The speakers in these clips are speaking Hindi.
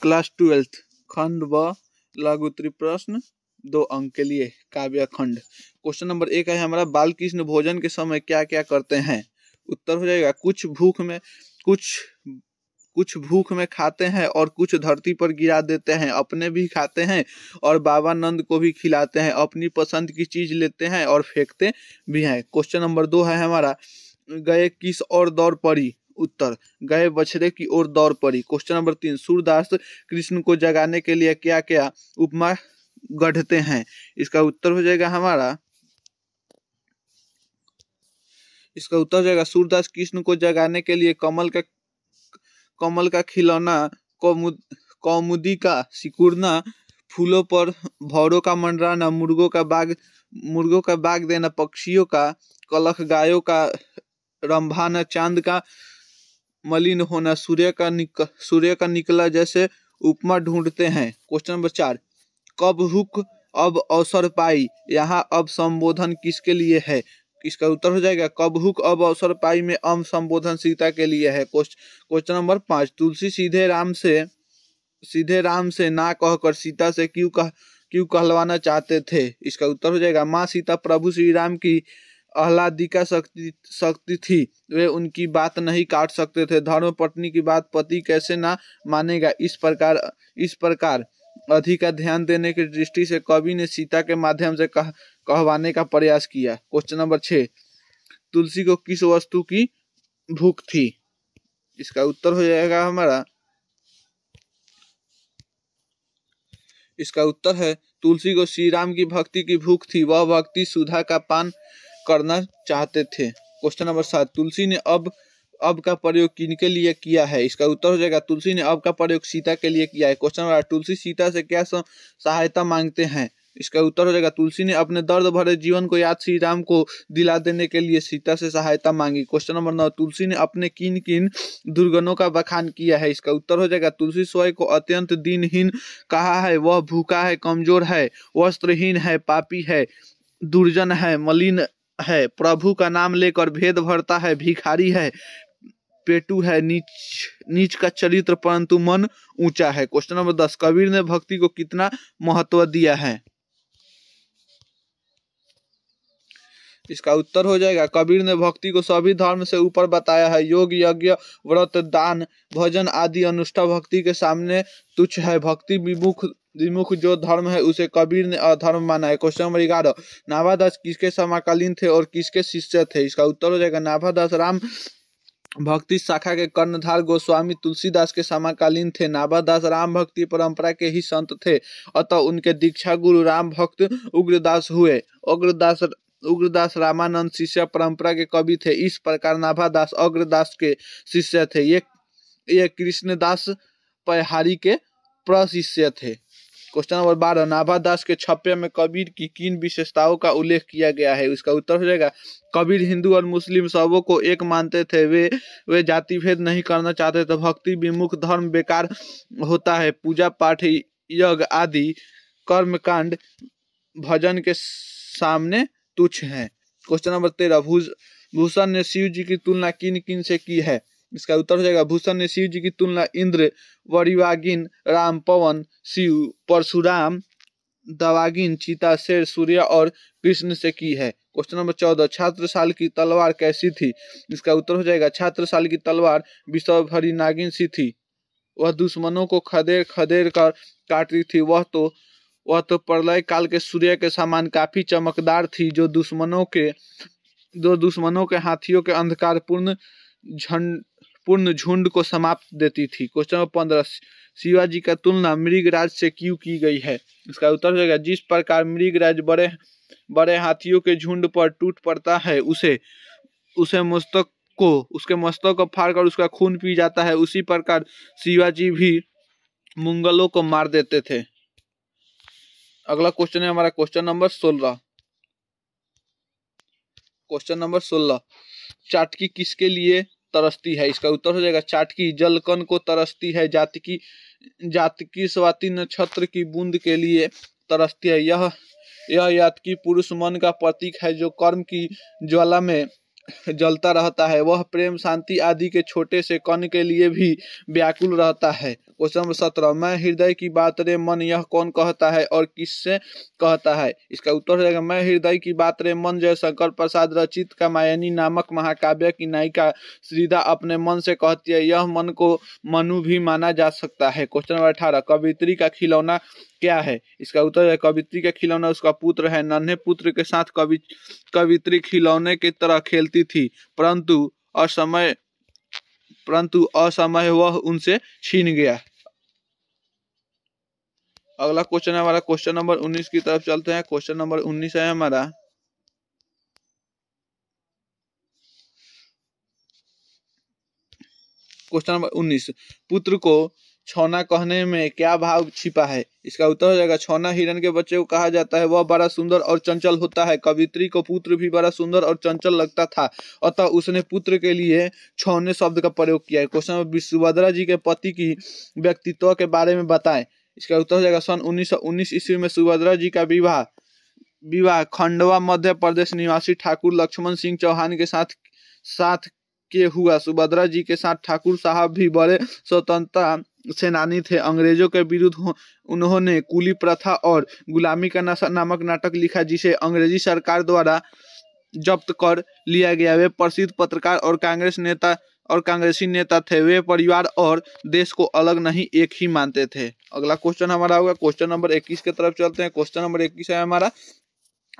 क्लास 12 खंड व लघु उत्तरीय प्रश्न 2 अंक के लिए काव्य खंड। क्वेश्चन नंबर 1 है हमारा, बाल कृष्ण भोजन के समय क्या क्या करते हैं। उत्तर हो जाएगा कुछ भूख में खाते हैं और कुछ धरती पर गिरा देते हैं, अपने भी खाते हैं और बाबा नंद को भी खिलाते हैं, अपनी पसंद की चीज लेते हैं और फेंकते भी हैं। क्वेश्चन नंबर 2 है हमारा, गए किस और दौड़ पड़ी। उत्तर, गए बछड़े की ओर दौड़ पड़ी। क्वेश्चन नंबर 3, सूरदास कृष्ण को जगाने के लिए क्या क्या उपमा गढ़ते हैं। इसका उत्तर हो जाएगा हमारा, सूरदास कृष्ण को जगाने के लिए कमल का खिलौना, कौमुदी का सिकुड़ना, फूलों पर भौरों का मंडराना, मुर्गों का बाग देना, पक्षियों का कलख, गायों का रंभाना, चांद का मलिन होना, सूर्य का निकला जैसे उपमा ढूंढते हैं। क्वेश्चन नंबर 4, कब हुक अब अवसर पाई, यहाँ अब संबोधन किसके लिए है। इसका उत्तर हो जाएगा, कब हुक अब अवसर पाई में अम संबोधन सीता के लिए है। क्वेश्चन नंबर 5, तुलसी सीधे राम से ना कहकर सीता से क्यों कहलवाना चाहते थे। इसका उत्तर हो जाएगा, माँ सीता प्रभु श्री राम की आह्लादिका शक्ति थी, वे उनकी बात नहीं काट सकते थे। धर्म पत्नी की बात पति कैसे ना मानेगा। इस प्रकार अधिक ध्यान देने की दृष्टि से कवि ने सीता के माध्यम से कहवाने का प्रयास किया। क्वेश्चन नंबर 6, तुलसी को किस वस्तु की भूख थी। इसका उत्तर हो जाएगा हमारा, इसका उत्तर है, तुलसी को श्री राम की भक्ति की भूख थी, वह भक्ति सुधा का पान करना चाहते थे। क्वेश्चन नंबर 7, तुलसी ने अब का प्रयोग किनके लिए किया है। इसका उत्तर हो जाएगा, तुलसी ने अब का प्रयोग सीता के लिए किया है। क्वेश्चन नंबर 8, तुलसी सीता से क्या सहायता मांगते हैं। इसका उत्तर हो जाएगा, तुलसी ने अपने दर्द भरे जीवन को याद श्री राम को दिला देने के लिए सीता से सहायता मांगी। क्वेश्चन नंबर 9, तुलसी ने अपने किन किन दुर्गुणों का बखान किया है। इसका उत्तर हो जाएगा, तुलसी स्वयं को अत्यंत दीनहीन कहा है, वह भूखा है, कमजोर है, वस्त्रहीन है, पापी है, दुर्जन है, मलिन है, प्रभु का नाम लेकर भेद भरता है, भिखारी है, पेटू है, नीच का चरित्र परंतु मन ऊंचा है। क्वेश्चन नंबर 10, कबीर ने भक्ति को कितना महत्व दिया है। इसका उत्तर हो जाएगा, कबीर ने भक्ति को सभी धर्म से ऊपर बताया है। योग, यज्ञ, व्रत, दान, भजन आदि अनुष्ठान भक्ति के सामने तुच्छ है। भक्ति विमुख जो धर्म है उसे कबीर ने अधर्म माना है। क्वेश्चन नंबर 11, नाभादास किसके समकालीन थे और किसके शिष्य थे। इसका उत्तर हो जाएगा, नाभादास राम भक्ति शाखा के कर्णधार गोस्वामी तुलसीदास के समकालीन थे। नाभादास राम भक्ति परंपरा के ही संत थे, अतः उनके दीक्षा गुरु राम भक्त उग्रदास हुए। उग्रदास रामानंद शिष्य परंपरा के कवि थे। इस प्रकार नाभादास अग्रदास के शिष्य थे। ये कृष्णदास पयहारी के प्रशिष्य थे। क्वेश्चन नंबर 12, नाभादास के छप्पे में कबीर की किन विशेषताओं का उल्लेख किया गया है। इसका उत्तर हो जाएगा, कबीर हिंदू और मुस्लिम सबों को एक मानते थे, वे जाति भेद नहीं करना चाहते थे। भक्ति विमुख धर्म बेकार होता है, पूजा पाठ यज्ञ आदि कर्मकांड भजन के सामने तुच्छ है। क्वेश्चन नंबर 13, भूषण ने शिव जी की तुलना किन किन से की है। इसका उत्तर हो जाएगा, भूषण ने शिव जी की तुलना इंद्र, वरिवागिन, राम, पवन, शिव, परशुराम, दवागिन, चीता, शेर, सूर्य और कृष्ण से की है। क्वेश्चन नंबर 14, छात्रसाल की तलवार कैसी थी। इसका उत्तर हो जाएगा, छात्रसाल की तलवार विषय भरी नागिन सी थी, वह दुश्मनों को खदेड़ कर काटती थी। वह तो प्रलय काल के सूर्य के समान काफी चमकदार थी, जो दुश्मनों के हाथियों के अंधकार पूर्ण झुंड को समाप्त देती थी। क्वेश्चन नंबर 15, शिवाजी का तुलना मृगराज से क्यों की गई है। इसका उत्तर हो जाएगा, जिस प्रकार मृगराज बड़े हाथियों के झुंड पर टूट पड़ता है, उसके मस्तक को फाड़कर उसका खून पी जाता है, उसी प्रकार शिवाजी भी मुगलों को मार देते थे। अगला क्वेश्चन है हमारा क्वेश्चन नंबर 16। क्वेश्चन नंबर 16, चाटकी किसके लिए तरसती है। इसका उत्तर हो जाएगा, चाटकी जलकन को तरसती है, जातकी स्वाति नक्षत्र की बूंद के लिए तरसती है। यह यातकी पुरुष मन का प्रतीक है, जो कर्म की ज्वाला में जलता रहता है। वह प्रेम शांति आदि के छोटे से कण के लिए भी व्याकुल रहता है। क्वेश्चन नंबर 17, मैं हृदय की बात रे मन यह कौन कहता है और किससे कहता है? इसका उत्तर हो जाएगा मैं हृदय की बात रे मन जयशंकर प्रसाद रचित कामायनी नामक महाकाव्य की नायिका श्रीदा अपने मन से कहती है। यह मन को मनु भी माना जा सकता है। क्वेश्चन नंबर 18, कवित्री का खिलौना क्या है? इसका उत्तर है कवित्री का खिलौना उसका पुत्र है। नन्हे पुत्र के साथ कवित्री खिलौने की तरह खेलती थी, परंतु असमय वह उनसे छीन गया। अगला क्वेश्चन है हमारा क्वेश्चन नंबर 19 की तरफ चलते हैं। क्वेश्चन नंबर 19 है हमारा क्वेश्चन नंबर 19, पुत्र को छौना कहने में क्या भाव छिपा है? इसका उत्तर हो जाएगा छौना हिरण के बच्चे को कहा जाता है। वह बड़ा सुंदर और चंचल होता है। कवित्री को पुत्र भी बड़ा सुंदर और चंचल लगता था, अतः उसने पुत्र के लिए छौने शब्द का प्रयोग किया है। क्वेश्चन नंबर 20, सुभद्रा जी के पति की व्यक्तित्व के बारे में बताएं। इसका उत्तर हो जाएगा सन 1919 ईस्वी में सुभद्रा जी का विवाह खंडवा मध्य प्रदेश निवासी ठाकुर लक्ष्मण सिंह चौहान के साथ के हुआ। सुभद्रा जी के साथ ठाकुर साहब भी बड़े स्वतंत्रता सेनानी थे। अंग्रेजों के विरुद्ध उन्होंने कुली प्रथा और गुलामी का नशा नामक नाटक लिखा, जिसे अंग्रेजी सरकार द्वारा जब्त कर लिया गया। वे प्रसिद्ध पत्रकार और कांग्रेसी नेता थे। वे परिवार और देश को अलग नहीं एक ही मानते थे। अगला क्वेश्चन हमारा होगा क्वेश्चन नंबर 21 की तरफ चलते हैं। क्वेश्चन नंबर 21 है हमारा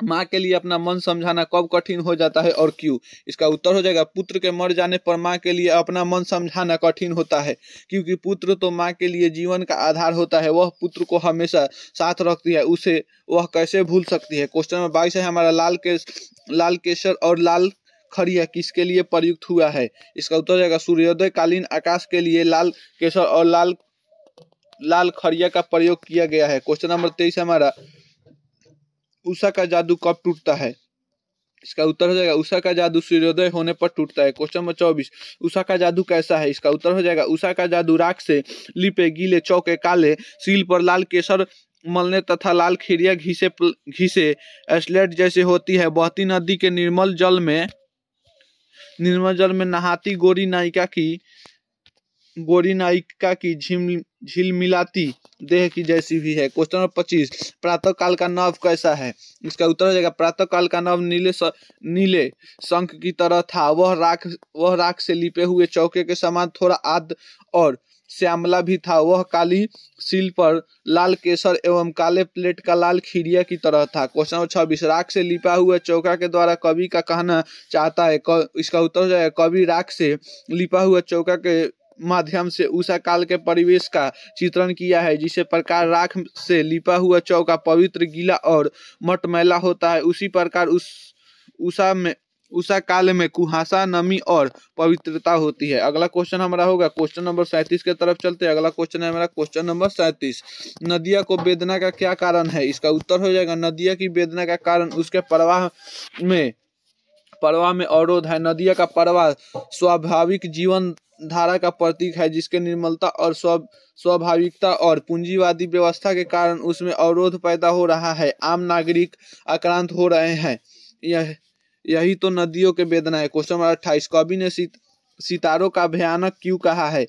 माँ के लिए अपना मन समझाना कब कठिन हो जाता है और क्यों? इसका उत्तर हो जाएगा पुत्र के मर जाने पर माँ के लिए अपना मन समझाना कठिन होता है, क्योंकि पुत्र तो माँ के लिए जीवन का आधार होता है। वह पुत्र को हमेशा साथ रखती है, उसे वह कैसे भूल सकती है। क्वेश्चन नंबर 22 है हमारा लाल केसर और लाल खड़िया किसके लिए प्रयुक्त हुआ है? इसका उत्तर हो जाएगा सूर्योदय कालीन आकाश के लिए लाल केसर और लाल खड़िया का प्रयोग किया गया है। क्वेश्चन नंबर 23 हमारा उषा का जादू कब टूटता है? इसका उत्तर हो जाएगा उषा का जादू सूर्योदय होने पर टूटता है। क्वेश्चन नंबर 24, उषा का जादू कैसा है? इसका उत्तर हो जाएगा उषा का जादू राख से लिपे गीले चौके काले सील पर लाल केसर मलने तथा लाल खीरिया घिसे एस्लेट जैसे होती है। बहती नदी के निर्मल जल में नहाती गोरी नायिका की झिलमिलाती देह की जैसी भी है। क्वेश्चन नंबर 25, प्रातः काल का नभ कैसा है? इसका उत्तर हो जाएगा प्रातः काल का नभ नीले शंख की तरह था। वह राख से लिपे हुए चौके के समान थोड़ा आद और श्यामला भी था। वह काली सील पर लाल केसर एवं काले प्लेट का लाल खीरिया की तरह था। क्वेश्चन नंबर 26, राख से लिपा हुआ चौका के द्वारा कवि का कहना चाहता है। इसका उत्तर हो जाएगा कवि राख से लिपा हुआ चौका के माध्यम से उषा काल के परिवेश का चित्रण किया है। जिस प्रकार राख से लिपा हुआ चौका पवित्र गीला और मटमैला होता है, उसी प्रकार उषा काल में कुहासा नमी और पवित्रता होती है। अगला क्वेश्चन हमारा होगा क्वेश्चन नंबर 37 के तरफ चलते हैं। अगला क्वेश्चन है हमारा क्वेश्चन नंबर 37, नदिया को वेदना का क्या कारण है? इसका उत्तर हो जाएगा नदिया की वेदना का कारण उसके प्रवाह में अवरोध है। नदिया का प्रवाह स्वाभाविक जीवन धारा का प्रतीक है, जिसके निर्मलता और स्वाभाविकता और पूंजीवादी व्यवस्था के कारण उसमें अवरोध पैदा हो रहा है। आम नागरिक आक्रांत हो रहे हैं। यही तो नदियों के वेदना है। क्वेश्चन नंबर 28, कवि ने सितारों का भयानक क्यों कहा है?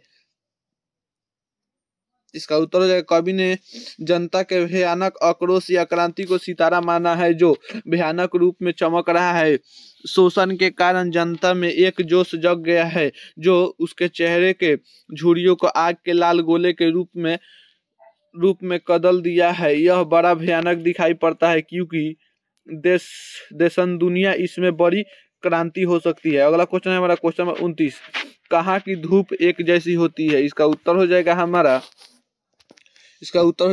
इसका उत्तर हो जाएगा कवि ने जनता के भयानक आक्रोश या क्रांति को सितारा माना है, जो भयानक रूप में चमक रहा है। शोषण के कारण जनता में एक जोश जग गया है, जो उसके चेहरे के झुर्रियों को आग के लाल गोले के रूप में कदल दिया है। यह बड़ा भयानक दिखाई पड़ता है, क्योंकि देशन दुनिया इसमें बड़ी क्रांति हो सकती है। अगला क्वेश्चन है हमारा क्वेश्चन नंबर 29, कहाँ की धूप एक जैसी होती है? इसका उत्तर हो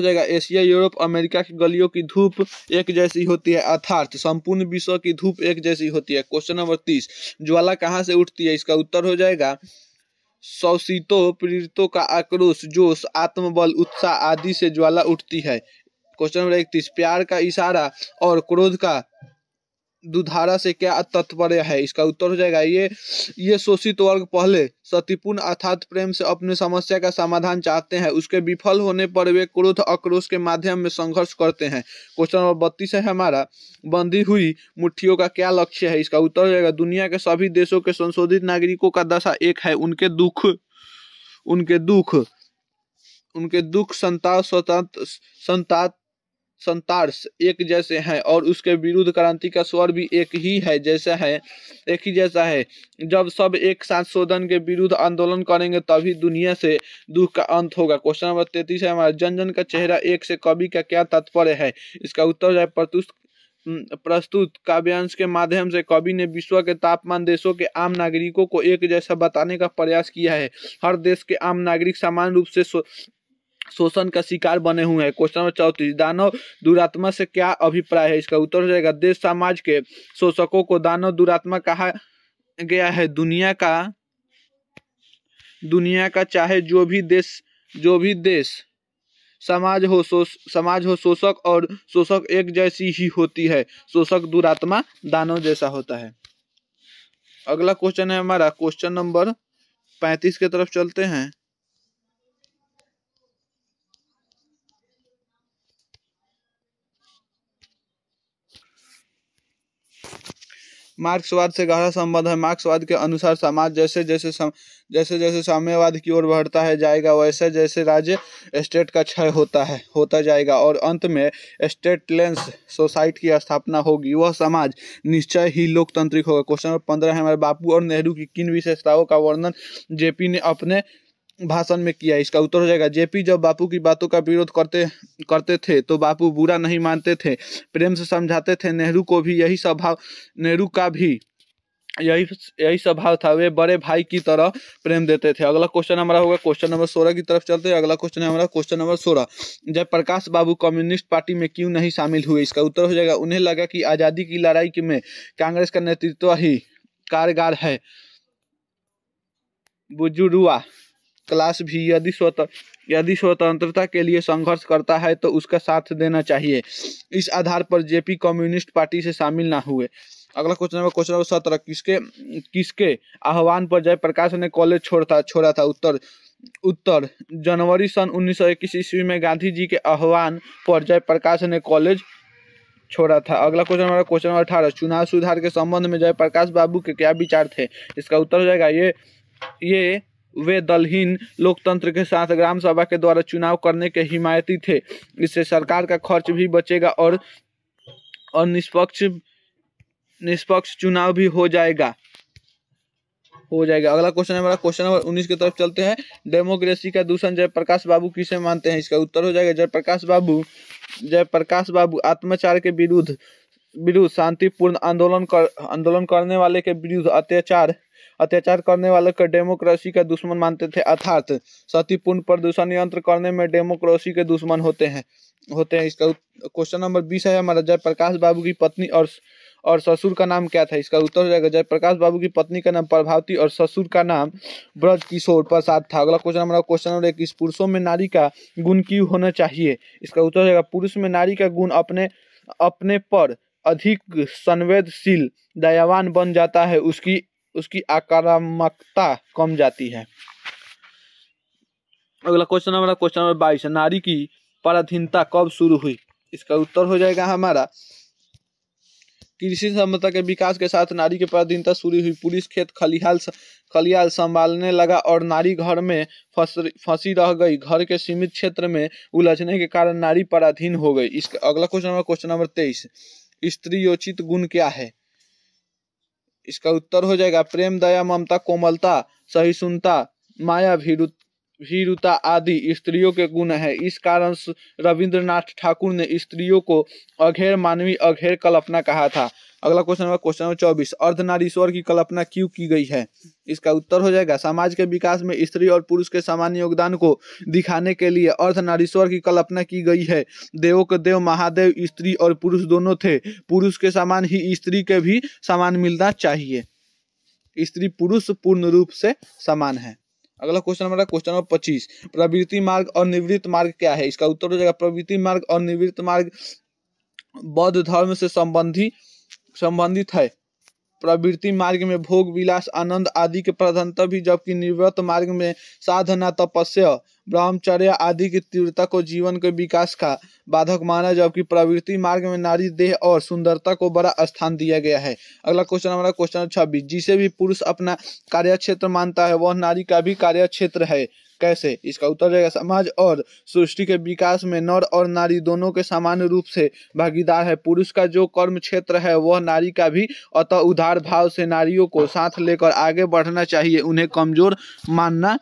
जाएगा एशिया यूरोप अमेरिका की गलियों की धूप एक जैसी होती है, अर्थात संपूर्ण विश्व की धूप एक जैसी होती है। क्वेश्चन नंबर 30, ज्वाला कहाँ से उठती है? इसका उत्तर हो जाएगा शोषितों पीड़ितों का आक्रोश, जोश, आत्मबल, उत्साह आदि से ज्वाला उठती है। क्वेश्चन नंबर 31, प्यार का इशारा और क्रोध का दुधारा से क्या तात्पर्य है? इसका उत्तर हो जाएगा ये शोषित वर्ग पहले सतीपूर्ण अर्थात प्रेम से अपने समस्या का समाधान चाहते हैं, उसके विफल होने पर वे क्रोध आक्रोश के माध्यम में संघर्ष करते हैं। क्वेश्चन नंबर 32 है हमारा, बंधी हुई मुट्ठियों का क्या लक्ष्य है? इसका उत्तर हो जाएगा दुनिया के सभी देशों के संशोधित नागरिकों का दशा एक है, उनके दुख संतार्स एक जैसे हैं और उसके विरुद्ध क्रांति का स्वर भी एक ही जैसा है। जब सब एक साथ शोधन के विरुद्ध आंदोलन करेंगे तभी दुनिया से दुख का अंत होगा। क्वेश्चन नंबर 33 है हमारा, जन जन का चेहरा एक से कवि का क्या तात्पर्य है? इसका उत्तर हो जाए प्रस्तुत काव्यांश के माध्यम से कवि ने विश्व के तापमान देशों के आम नागरिकों को एक जैसा बताने का प्रयास किया है। हर देश के आम नागरिक समान रूप से शोषण का शिकार बने हुए हैं। क्वेश्चन नंबर 34, दानव दुरात्मा से क्या अभिप्राय है? इसका उत्तर हो जाएगा देश समाज के शोषकों को दानव दुरात्मा कहा गया है। दुनिया का चाहे जो भी देश समाज हो शोषक और शोषक एक जैसी ही होती है। शोषक दुरात्मा दानव जैसा होता है। अगला क्वेश्चन है हमारा क्वेश्चन नंबर 35 की तरफ चलते हैं। मार्क्सवाद से गहरा संबंध है। मार्क्सवाद के अनुसार समाज जैसे जैसे साम्यवाद की ओर बढ़ता है जाएगा वैसे जैसे राज्य स्टेट का क्षय होता जाएगा और अंत में स्टेटलेस सोसाइटी की स्थापना होगी, वह समाज निश्चय ही लोकतांत्रिक होगा। क्वेश्चन नंबर 15 है हमारे, बापू और नेहरू की किन विशेषताओं का वर्णन जेपी ने अपने भाषण में किया? इसका उत्तर हो जाएगा जेपी जब बापू की बातों का विरोध करते थे तो बापू बुरा नहीं मानते थे, प्रेम से समझाते थे। नेहरू का भी यही स्वभाव था, वे बड़े भाई की तरह प्रेम देते थे। अगला क्वेश्चन हमारा होगा क्वेश्चन नंबर 16 की तरफ चलते हैं। अगला क्वेश्चन है हमारा क्वेश्चन नंबर 16, जयप्रकाश बाबू कम्युनिस्ट पार्टी में क्यों नहीं शामिल हुए? इसका उत्तर हो जाएगा उन्हें लगा कि आज़ादी की लड़ाई में कांग्रेस का नेतृत्व ही कारगर है। बुजुर्वा क्लास भी यदि स्वतंत्रता के लिए संघर्ष करता है तो उसका साथ देना चाहिए। इस आधार पर जेपी कम्युनिस्ट पार्टी से शामिल ना हुए। अगला क्वेश्चन नंबर 17, किसके आह्वान पर जयप्रकाश ने कॉलेज छोड़ा था? उत्तर जनवरी सन 1921 ईस्वी में गांधी जी के आह्वान पर जयप्रकाश ने कॉलेज छोड़ा था। अगला क्वेश्चन हमारा क्वेश्चन नंबर 18, चुनाव सुधार के संबंध में जयप्रकाश बाबू के क्या विचार थे? इसका उत्तर हो जाएगा ये वे दलहीन लोकतंत्र के साथ ग्राम सभा के द्वारा चुनाव करने के हिमायती थे। इससे सरकार का खर्च भी बचेगा और निष्पक्ष चुनाव भी हो जाएगा। अगला क्वेश्चन है हमारा क्वेश्चन नंबर 19 की तरफ चलते हैं। डेमोक्रेसी का दूषण जयप्रकाश बाबू किसे मानते हैं? इसका उत्तर हो जाएगा जयप्रकाश बाबू आत्माचार के विरुद्ध शांतिपूर्ण आंदोलन करने वाले के विरुद्ध अत्याचार करने वाले को डेमोक्रेसी का दुश्मन मानते थे, अर्थात शांतिपूर्ण प्रदूषण नियंत्रण करने में डेमोक्रेसी के दुश्मन होते हैं। इसका क्वेश्चन नंबर 20 है हमारा, जयप्रकाश बाबू की पत्नी और ससुर का नाम क्या था? इसका उत्तर हो जाएगा जयप्रकाश बाबू की पत्नी का नाम प्रभावती और ससुर का नाम ब्रज किशोर प्रसाद था। अगला क्वेश्चन हमारा क्वेश्चन नंबर 21, पुरुषों में नारी का गुण क्यों होना चाहिए? इसका उत्तर हो जाएगा पुरुष में नारी का गुण अपने पर अधिक संवेदनशील दयावान बन जाता है, उसकी आक्रामकता कम जाती है। अगला क्वेश्चन हमारा क्वेश्चन नंबर 22, नारी की पराधीनता कब शुरू हुई? इसका उत्तर हो जाएगा हमारा कृषि समता के विकास के साथ नारी की पराधीनता शुरू हुई। पुरुष खेत खलिहाल संभालने लगा और नारी घर में फंसी रह गई। घर के सीमित क्षेत्र में उलझने के कारण नारी पराधीन हो गई। इसका अगला क्वेश्चन नंबर 23, स्त्रीयोचित गुण क्या है? इसका उत्तर हो जाएगा प्रेम, दया, ममता, कोमलता, सहिष्णुता, माया, भीरुता आदि स्त्रियों के गुण है। इस कारण रविंद्रनाथ ठाकुर ने स्त्रियों को अघेर मानवी अघेर कल्पना कहा था। अगला क्वेश्चन नंबर 24, अर्धनारीश्वर की कल्पना क्यों की गई है? इसका उत्तर हो जाएगा समाज के विकास में स्त्री और पुरुष के समान योगदान को दिखाने के लिए अर्धनारीश्वर की कल्पना की गई है। देवों के देव महादेव स्त्री और पुरुष दोनों थे, पुरुष के समान ही स्त्री के भी समान मिलना चाहिए। स्त्री पुरुष पूर्ण रूप से समान है। अगला क्वेश्चन हमारा क्वेश्चन नंबर 25, प्रवृत्ति मार्ग और निवृत्त मार्ग क्या है? इसका उत्तर हो जाएगा प्रवृत्ति मार्ग और निवृत्त मार्ग बौद्ध धर्म से संबंधी संबंधित है। प्रवृत्ति मार्ग में भोग विलास आनंद आदि के प्रधानता भी, जबकि निवृत्त मार्ग में साधना तपस्या ब्रह्मचर्य आदि की तीव्रता को जीवन के विकास का बाधक माना, जबकि प्रवृत्ति मार्ग में नारी देह और सुंदरता को बड़ा स्थान दिया गया है। अगला क्वेश्चन हमारा क्वेश्चन 26, जिसे भी पुरुष अपना कार्य क्षेत्र मानता है वह नारी का भी कार्य क्षेत्र है, कैसे? इसका उत्तर रहेगा समाज और सृष्टि के विकास में नर और नारी दोनों के सामान्य रूप से भागीदार है। पुरुष का जो कर्म क्षेत्र है वह नारी का भी, अतः उदार भाव से नारियों को साथ लेकर आगे बढ़ना चाहिए, उन्हें कमजोर मानना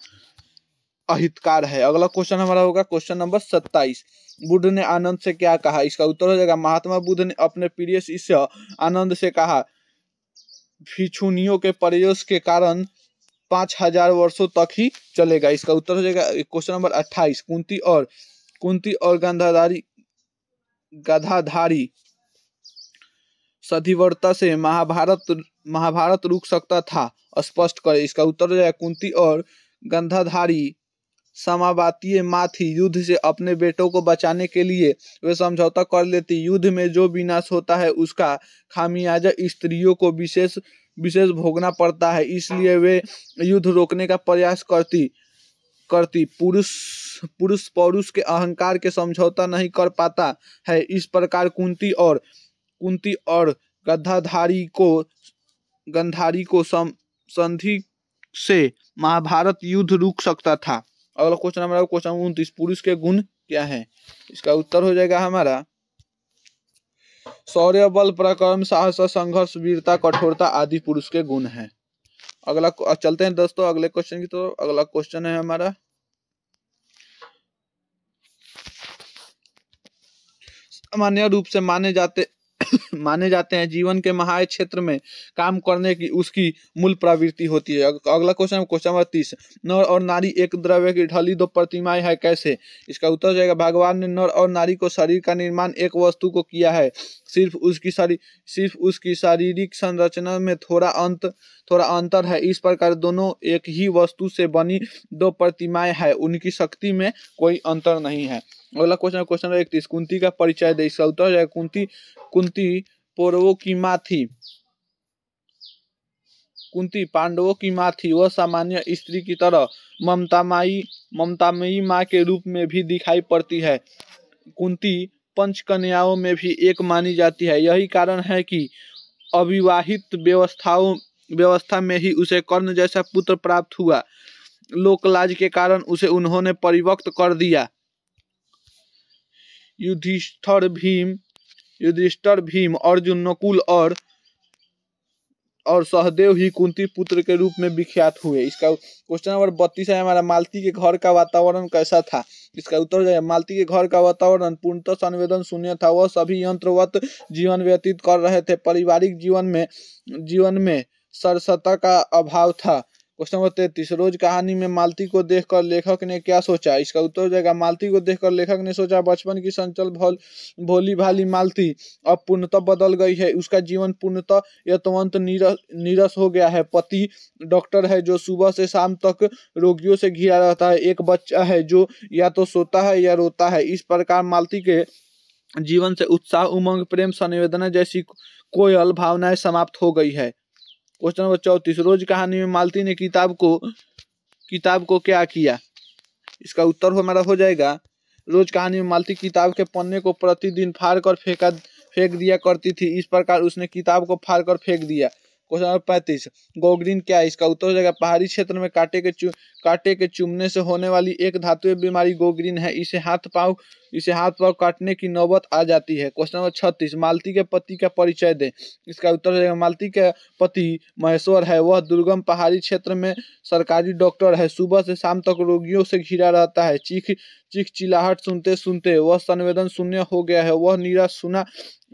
अहितकार है। अगला क्वेश्चन हमारा होगा क्वेश्चन नंबर 27, बुद्ध ने आनंद से क्या कहा? इसका उत्तर हो जाएगा महात्मा बुद्ध ने अपने प्रिय शिष्य आनंद से कहा, भिक्षुनियों के प्रयास के कारण 5000 वर्षों तक ही चलेगा। इसका उत्तर हो जाएगा क्वेश्चन नंबर 28, कुंती और गधाधारी सधिवर्ता से महाभारत रुक सकता था, स्पष्ट करे। इसका उत्तर हो जाएगा कुंती और गंधाधारी समावातीय माँ थी, युद्ध से अपने बेटों को बचाने के लिए वे समझौता कर लेती। युद्ध में जो विनाश होता है उसका खामियाजा स्त्रियों को विशेष भोगना पड़ता है, इसलिए वे युद्ध रोकने का प्रयास करती। पुरुष पौरुष के अहंकार के समझौता नहीं कर पाता है। इस प्रकार कुंती और गंधाधारी को संधि से महाभारत युद्ध रुक सकता था। अगला क्वेश्चन हमारा क्वेश्चन 29, पुरुष के गुण क्या है? इसका उत्तर हो जाएगा हमारा शौर्य बल पराक्रम साहस संघर्ष वीरता कठोरता आदि पुरुष के गुण हैं। अगला चलते हैं दोस्तों अगले क्वेश्चन की तरफ। अगला क्वेश्चन है हमारा सामान्य रूप से माने जाते हैं जीवन के महाय क्षेत्र में काम करने की उसकी मूल प्रवृत्ति होती है। अगला क्वेश्चन नंबर 30, नर और नारी एक द्रव्य की ढली दो प्रतिमाएं है, कैसे? इसका उत्तर हो जाएगा भगवान ने नर और नारी को शरीर का निर्माण एक वस्तु को किया है, सिर्फ उसकी शारीरिक संरचना में थोड़ा अंतर है। इस प्रकार दोनों एक ही वस्तु से बनी दो प्रतिमाएं हैं, उनकी शक्ति में कोई अंतर नहीं है। अगला क्वेश्चन नंबर 31, कुंती का परिचय दे। इसका उत्तर हो जाएगा कुंती पौरवों की माँ थी। कुंती पांडवों की माँ थी। वह सामान्य स्त्री की तरह ममतामयी माँ के रूप में भी दिखाई पड़ती है। कुंती पंचकन्याओं में भी एक मानी जाती है। यही कारण है कि अविवाहित व्यवस्था में ही उसे कर्ण जैसा पुत्र प्राप्त हुआ। लोकलाज के कारण उसे उन्होंने परित्यक्त कर दिया। युधिष्ठिर भीम अर्जुन नकुल और सहदेव ही कुंती पुत्र के रूप में विख्यात हुए। इसका क्वेश्चन नंबर 32 है हमारा, मालती के घर का वातावरण कैसा था? इसका उत्तर हो जाएगा मालती के घर का वातावरण पूर्णतः संवेदन शून्य था। वह सभी यंत्रवत जीवन व्यतीत कर रहे थे। पारिवारिक जीवन में सरसता का अभाव था। क्वेश्चन नंबर 33, रोज कहानी में मालती को देखकर लेखक ने क्या सोचा? इसका उत्तर हो जाएगा मालती को देखकर लेखक ने सोचा, बचपन की चंचल भोली भाली मालती अब पूर्णतः बदल गई है। उसका जीवन पूर्णतः यथावत नीरस हो गया है। पति डॉक्टर है जो सुबह से शाम तक रोगियों से घिरा रहता है। एक बच्चा है जो या तो सोता है या रोता है। इस प्रकार मालती के जीवन से उत्साह उमंग प्रेम संवेदना जैसी कोयल भावनाएं समाप्त हो गई है। क्वेश्चन नंबर 34, रोज कहानी में मालती ने किताब को क्या किया? इसका उत्तर हमारा हो जाएगा रोज कहानी में मालती किताब के पन्ने को प्रतिदिन फाड़ कर फेंक दिया करती थी। इस प्रकार उसने किताब को फाड़ कर फेंक दिया। क्वेश्चन नंबर 35, गैंग्रीन क्या है? इसका उत्तर हो जाएगा पहाड़ी क्षेत्र में कांटे के चुभने से होने वाली एक धात्विक बीमारी गैंग्रीन है। इसे हाथ पांव काटने की नौबत आ जाती है। क्वेश्चन नंबर 36, मालती के पति का परिचय दे। इसका उत्तर हो जाएगा मालती के पति महेश्वर है। वह दुर्गम पहाड़ी क्षेत्र में सरकारी डॉक्टर है। सुबह से शाम तक रोगियों से घिरा रहता है। चीख चिल्लाहट सुनते सुनते वह संवेदन शून्य हो गया है। वह निराश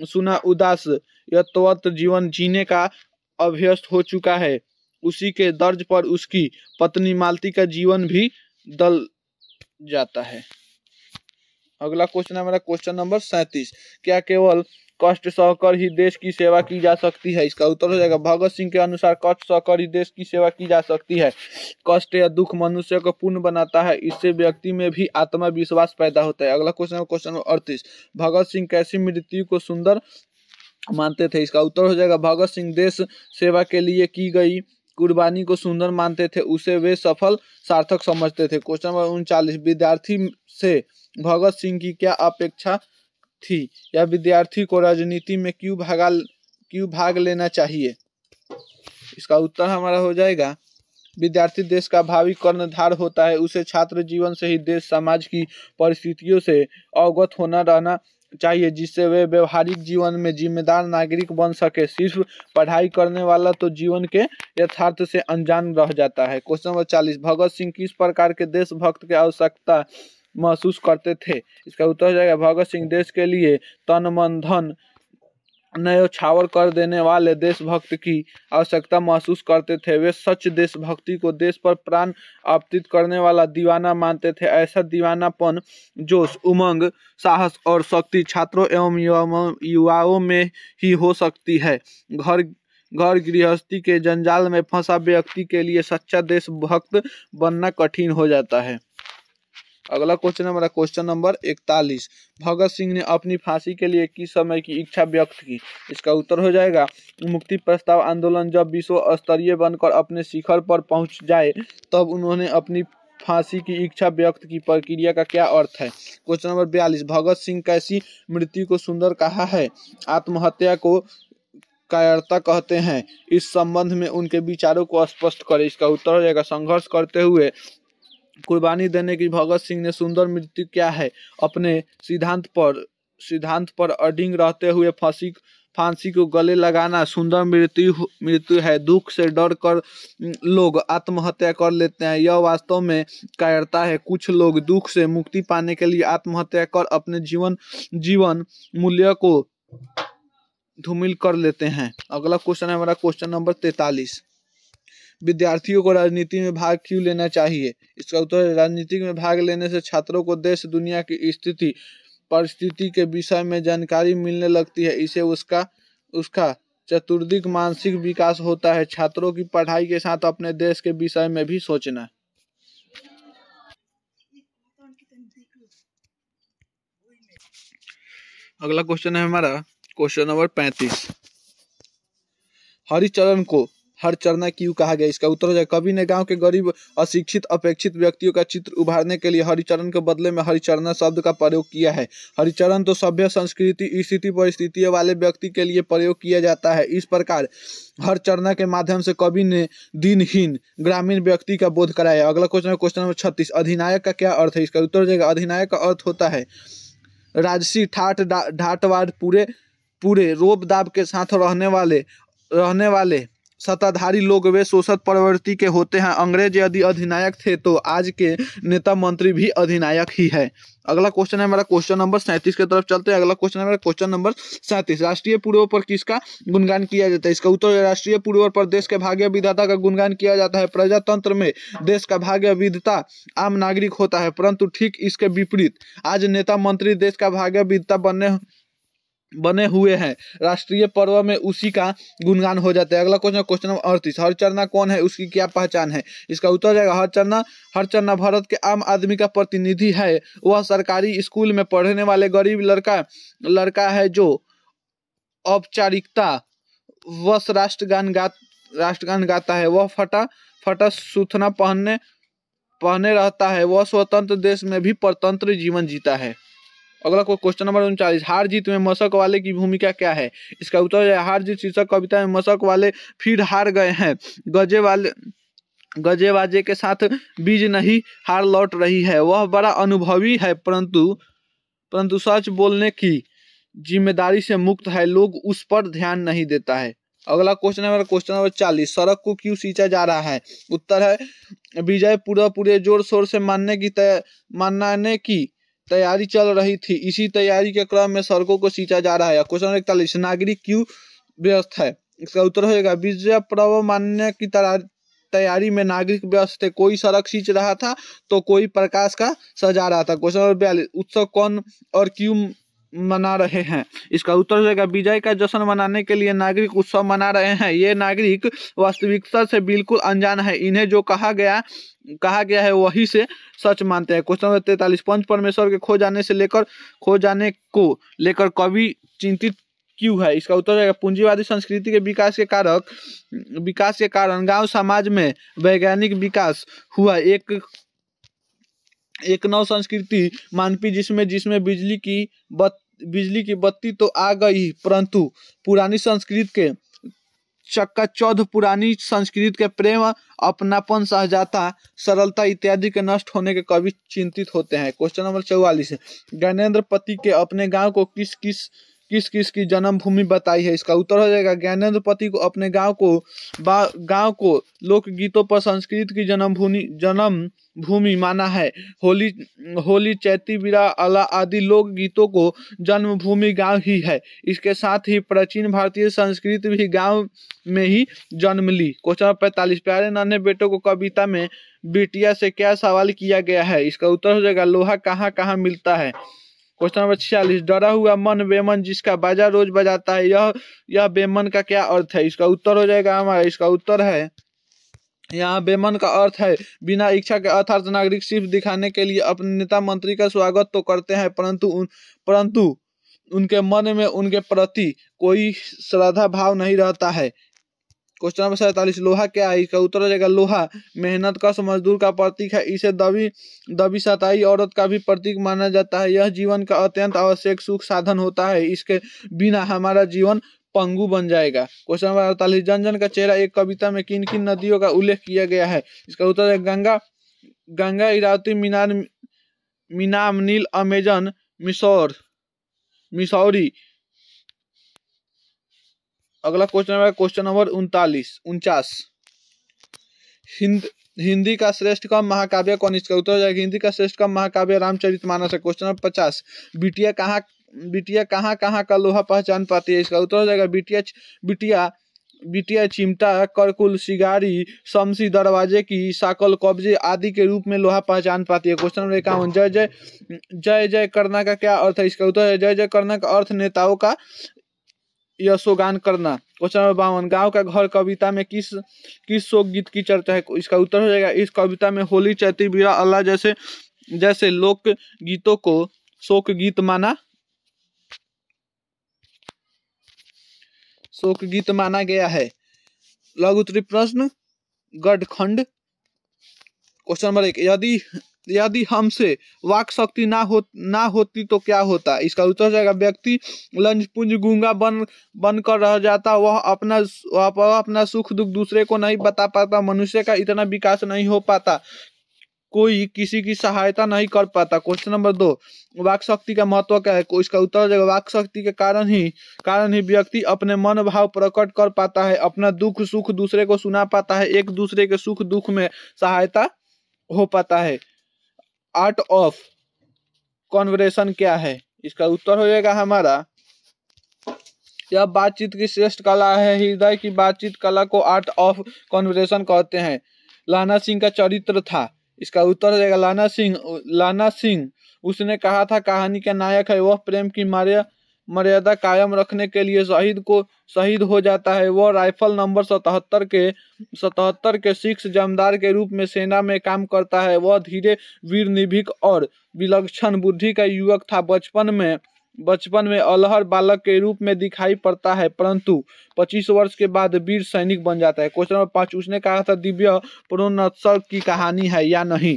सुना उदास यथावत जीवन जीने का अभ्यस्त हो चुका है। उसी के दर्ज पर उसकी पत्नी मालती का जीवन भी दल जाता है। अगला क्वेश्चन है हमारा क्वेश्चन नंबर 37, क्या केवल कष्ट सहकर ही देश की सेवा की जा सकती है? इसका उत्तर हो जाएगा भगत सिंह के अनुसार कष्ट सहकर ही देश की सेवा की जा सकती है। कष्ट या दुख मनुष्य को पूर्ण बनाता है। इससे व्यक्ति में भी आत्मविश्वास पैदा होता है। अगला क्वेश्चन नंबर 38, भगत सिंह कैसी मृत्यु को सुंदर मानते थे। इसका उत्तर हो जाएगा भगत सिंह देश सेवा के लिए की गई कुर्बानी को सुंदर मानते थे, उसे वे सफल सार्थक समझते थे। क्वेश्चन नंबर 39, विद्यार्थी से भगत सिंह की क्या अपेक्षा थी? या विद्यार्थी को राजनीति में क्यों भाग लेना चाहिए? इसका उत्तर हमारा हो जाएगा विद्यार्थी देश का भावी कर्णधार होता है, उसे छात्र जीवन से ही देश समाज की परिस्थितियों से अवगत होना रहना चाहिए, जिससे वे व्यवहारिक जीवन में जिम्मेदार नागरिक बन सके। सिर्फ पढ़ाई करने वाला तो जीवन के यथार्थ से अनजान रह जाता है। क्वेश्चन नंबर 40, भगत सिंह किस प्रकार के देशभक्त की आवश्यकता महसूस करते थे? इसका उत्तर हो जाएगा भगत सिंह देश के लिए तन मन धन न्योछावर कर देने वाले देशभक्त की आवश्यकता महसूस करते थे। वे सच देशभक्ति को देश पर प्राण अर्पित करने वाला दीवाना मानते थे। ऐसा दीवानापन जोश, उमंग, साहस और शक्ति छात्रों एवं युवाओं में ही हो सकती है। घर गृहस्थी के जंजाल में फंसा व्यक्ति के लिए सच्चा देशभक्त बनना कठिन हो जाता है। अगला क्वेश्चन हमारा क्वेश्चन नंबर 41, भगत सिंह ने अपनी फांसी के लिए किस समय की इच्छा व्यक्त की? इसका उत्तर हो जाएगा मुक्ति प्रस्ताव आंदोलन जब विश्व स्तरीय बनकर अपने शिखर पर पहुंच जाए तब उन्होंने अपनी फांसी की इच्छा व्यक्त की। प्रक्रिया का क्या अर्थ है? क्वेश्चन नंबर 42, भगत सिंह कैसी मृत्यु को सुंदर कहा है? आत्महत्या को कायरता कहते हैं। इस संबंध में उनके विचारों को स्पष्ट करें। इसका उत्तर हो जाएगा संघर्ष करते हुए कुर्बानी देने की भगत सिंह ने सुंदर मृत्यु क्या है? अपने सिद्धांत पर अडिग रहते हुए फांसी को गले लगाना सुंदर मृत्यु है। दुख से डर कर लोग आत्महत्या कर लेते हैं, यह वास्तव में कायरता है। कुछ लोग दुख से मुक्ति पाने के लिए आत्महत्या कर अपने जीवन मूल्य को धूमिल कर लेते हैं। अगला क्वेश्चन है हमारा क्वेश्चन नंबर 43, विद्यार्थियों को राजनीति में भाग क्यों लेना चाहिए? इसका उत्तर है राजनीति में भाग लेने से छात्रों को देश दुनिया की स्थिति परिस्थिति के विषय में जानकारी मिलने लगती है। इसे उसका चतुर्दिक मानसिक विकास होता है। छात्रों की पढ़ाई के साथ अपने देश के विषय में भी सोचना। अगला क्वेश्चन है हमारा क्वेश्चन नंबर 35, हरिचरण को हरचरना क्यों कहा गया? इसका उत्तर हो जाए कवि ने गांव के गरीब अशिक्षित अपेक्षित व्यक्तियों का चित्र उभारने के लिए हरिचरण के बदले में हरिचरना शब्द का प्रयोग किया है। हरिचरण तो सभ्य संस्कृति स्थिति परिस्थितियों वाले व्यक्ति के लिए प्रयोग किया जाता है। इस प्रकार हरचरना के माध्यम से कवि ने दीनहीन ग्रामीण व्यक्ति का बोध कराया। अगला क्वेश्चन है क्वेश्चन नंबर 36, अधिनायक का क्या अर्थ है? इसका उत्तर हो जाएगा अधिनायक का अर्थ होता है राजसी ठाट ढाटवाद पूरे रोब दाब के साथ रहने वाले सत्ताधारी लोग, वे शोषक प्रवृत्ति के होते हैं। अंग्रेज यदि अधिनायक थे तो आज के नेता मंत्री भी अधिनायक ही है। अगला क्वेश्चन है हमारा क्वेश्चन नंबर 37 की तरफ चलते हैं। अगला क्वेश्चन है हमारा क्वेश्चन नंबर 37, राष्ट्रीय पुर्वों पर किसका गुणगान किया जाता है? इसका उत्तर है राष्ट्रीय पुर्वों पर देश के भाग्य विधाता का गुणगान किया जाता है। प्रजातंत्र में देश का भाग्य विधाता आम नागरिक होता है, परंतु ठीक इसके विपरीत आज नेता मंत्री देश का भाग्य विधाता बने हुए हैं। राष्ट्रीय पर्व में उसी का गुणगान हो जाता है। अगला क्वेश्चन नंबर 38, हरचरना कौन है? उसकी क्या पहचान है? इसका उत्तर जाएगा हरचरना भारत के आम आदमी का प्रतिनिधि है। वह सरकारी स्कूल में पढ़ने वाले गरीब लड़का है जो औपचारिकता वश राष्ट्रगान गाता है। वह फटा सूथना पहने रहता है। वह स्वतंत्र देश में भी परतंत्र जीवन जीता है। अगला क्वेश्चन नंबर 39, हार जीत में मशक वाले की भूमिका क्या है? इसका उत्तर है हार जीत शीर्षक कविता में मशक वाले फिर हार गए हैं। गजेबाजे के साथ बीज नहीं हार लौट रही है। वह बड़ा अनुभवी है परंतु सच बोलने की जिम्मेदारी से मुक्त है। लोग उस पर ध्यान नहीं देता है। अगला क्वेश्चन है क्वेश्चन नंबर 40, सड़क को क्यों सींचा जा रहा है? उत्तर है विजय पूरे जोर शोर से मानने की तैयारी चल रही थी। इसी तैयारी के क्रम में सड़कों को सींचा जा रहा है। क्वेश्चन 41, नागरिक क्यों व्यस्त है? इसका उत्तर होगा विजय पर्व मानने की तैयारी में नागरिक व्यस्त थे। कोई सड़क सींच रहा था तो कोई प्रकाश का सजा रहा था। क्वेश्चन नंबर 42, उत्सव कौन और क्यों मना रहे हैं? इसका उत्तर होगा विजय का जश्न मनाने के लिए नागरिक उत्सव मना रहे हैं। ये नागरिक वास्तविकता से बिल्कुल अनजान है। इन्हें जो कहा गया है वही से सच मानते हैं। क्वेश्चन नंबर 43, पंच परमेश्वर के खो जाने को लेकर कवि चिंतित क्यों है? इसका उत्तर है पूंजीवादी संस्कृति के विकास के कारण गांव समाज में वैज्ञानिक विकास हुआ। एक नव संस्कृति मानवी जिसमें बिजली की बत्ती तो आ गई, परंतु पुरानी संस्कृति के चकाचौंध पुरानी संस्कृति के प्रेम, अपनापन, सहजता, सरलता इत्यादि के नष्ट होने के कवि चिंतित होते हैं। क्वेश्चन नंबर 44, ज्ञानेंद्र पति के अपने गांव को किस किस की जन्मभूमि बताई है? इसका उत्तर हो जाएगा ज्ञानेंद्र पति को अपने गांव को लोकगीतों पर संस्कृत की जन्मभूमि माना है। होली, चैती, बिरहा, अला आदि लोक गीतों को जन्मभूमि गांव ही है। इसके साथ ही प्राचीन भारतीय संस्कृति भी गांव में ही जन्म ली। क्वेश्चन 45, प्यारे नन्हे बेटों को कविता में बिटिया से क्या सवाल किया गया है? इसका उत्तर हो जाएगा लोहा कहाँ कहाँ मिलता है। क्वेश्चन नंबर 46, डरा हुआ मन बेमन जिसका बाजा रोज बजाता है, यह बेमन का क्या अर्थ है? इसका उत्तर हो जाएगा हमारा, इसका उत्तर है यहाँ बेमन का अर्थ है बिना इच्छा के, अर्थात नागरिक सिर्फ दिखाने के लिए अपने नेता मंत्री का स्वागत तो करते हैं, परंतु उनके मन में उनके प्रति कोई श्रद्धा भाव नहीं रहता है। क्वेश्चन नंबर 47, लोहा क्या है? इसका उत्तर हो जाएगा लोहा मेहनत कश मजदूर का प्रतीक है। इसे दबी सताई औरत का भी प्रतीक माना जाता है। यह जीवन का अत्यंत आवश्यक सुख साधन होता है, इसके बिना हमारा जीवन पंगु बन जाएगा। क्वेश्चन नंबर 48, जन जन का चेहरा एक कविता में किन किन नदियों का उल्लेख किया गया है? इसका उत्तर है गंगा, इरावती, मीनाम, नील, अमेजन, मिसौरी। अगला क्वेश्चन नंबर 49, हिंदी का श्रेष्ठ कम महाकाव्य कौन? इसका उत्तर हो जाएगा हिंदी का श्रेष्ठ कम महाकाव्य रामचरितमानस है। क्वेश्चन नंबर 50, बिटिया कहाँ कहाँ का लोहा पहचान पाती है? इसका उत्तर हो जाएगा बिटिया चिमटा, करकुल, सिगारी, शमसी, दरवाजे की साकल, कब्जे आदि के रूप में लोहा पहचान पाती है। क्वेश्चन नंबर 51, जय जय करना का क्या अर्थ है? इसका उत्तर है जय जय करना का अर्थ नेताओं का यशोगान करना। क्वेश्चन नंबर 52, गाँव का घर कविता में किस शोक गीत की चर्चा है? इसका उत्तर हो जाएगा इस कविता में होली, चैती, बिरहा, अल्लाह जैसे लोक गीतों को शोक गीत माना गया है। लघु उत्तरीय प्रश्न गढ़खंड। क्वेश्चन नंबर 1, यदि हमसे वाक शक्ति ना होती तो क्या होता? इसका उत्तर हो जाएगा व्यक्ति लंचपुंज गूंगा बन कर रह जाता, वह अपना सुख दुख दूसरे को नहीं बता पाता, मनुष्य का इतना विकास नहीं हो पाता, कोई किसी की सहायता नहीं कर पाता। क्वेश्चन नंबर 2, वाक शक्ति का महत्व क्या है? इसका उत्तर हो जाएगा वाक शक्ति के कारण ही व्यक्ति अपने मन भाव प्रकट कर पाता है, अपना दुख सुख दूसरे को सुना पाता है, एक दूसरे के सुख दुख में सहायता हो पाता है। आर्ट ऑफ कॉन्वर्सेशन क्या है? इसका उत्तर हो जाएगा हमारा यह बातचीत की श्रेष्ठ कला है। हृदय की बातचीत कला को आर्ट ऑफ कॉन्वर्सेशन कहते हैं। लाना सिंह का चरित्र था। इसका उत्तर हो जाएगा लाना सिंह उसने कहा था कहानी का नायक है, वह प्रेम की मर्यादा कायम रखने के लिए शहीद हो जाता है। वह राइफल नंबर 77 के सिख जमदार के रूप में सेना में काम करता है। वह धीरे, वीर, निर्भीक और विलक्षण बुद्धि का युवक था। बचपन में अल्हड़ बालक के रूप में दिखाई पड़ता है, परंतु 25 वर्ष के बाद वीर सैनिक बन जाता है। क्वेश्चन नंबर 5, उसने कहा था दिव्य पुनरुत्थान की कहानी है या नहीं?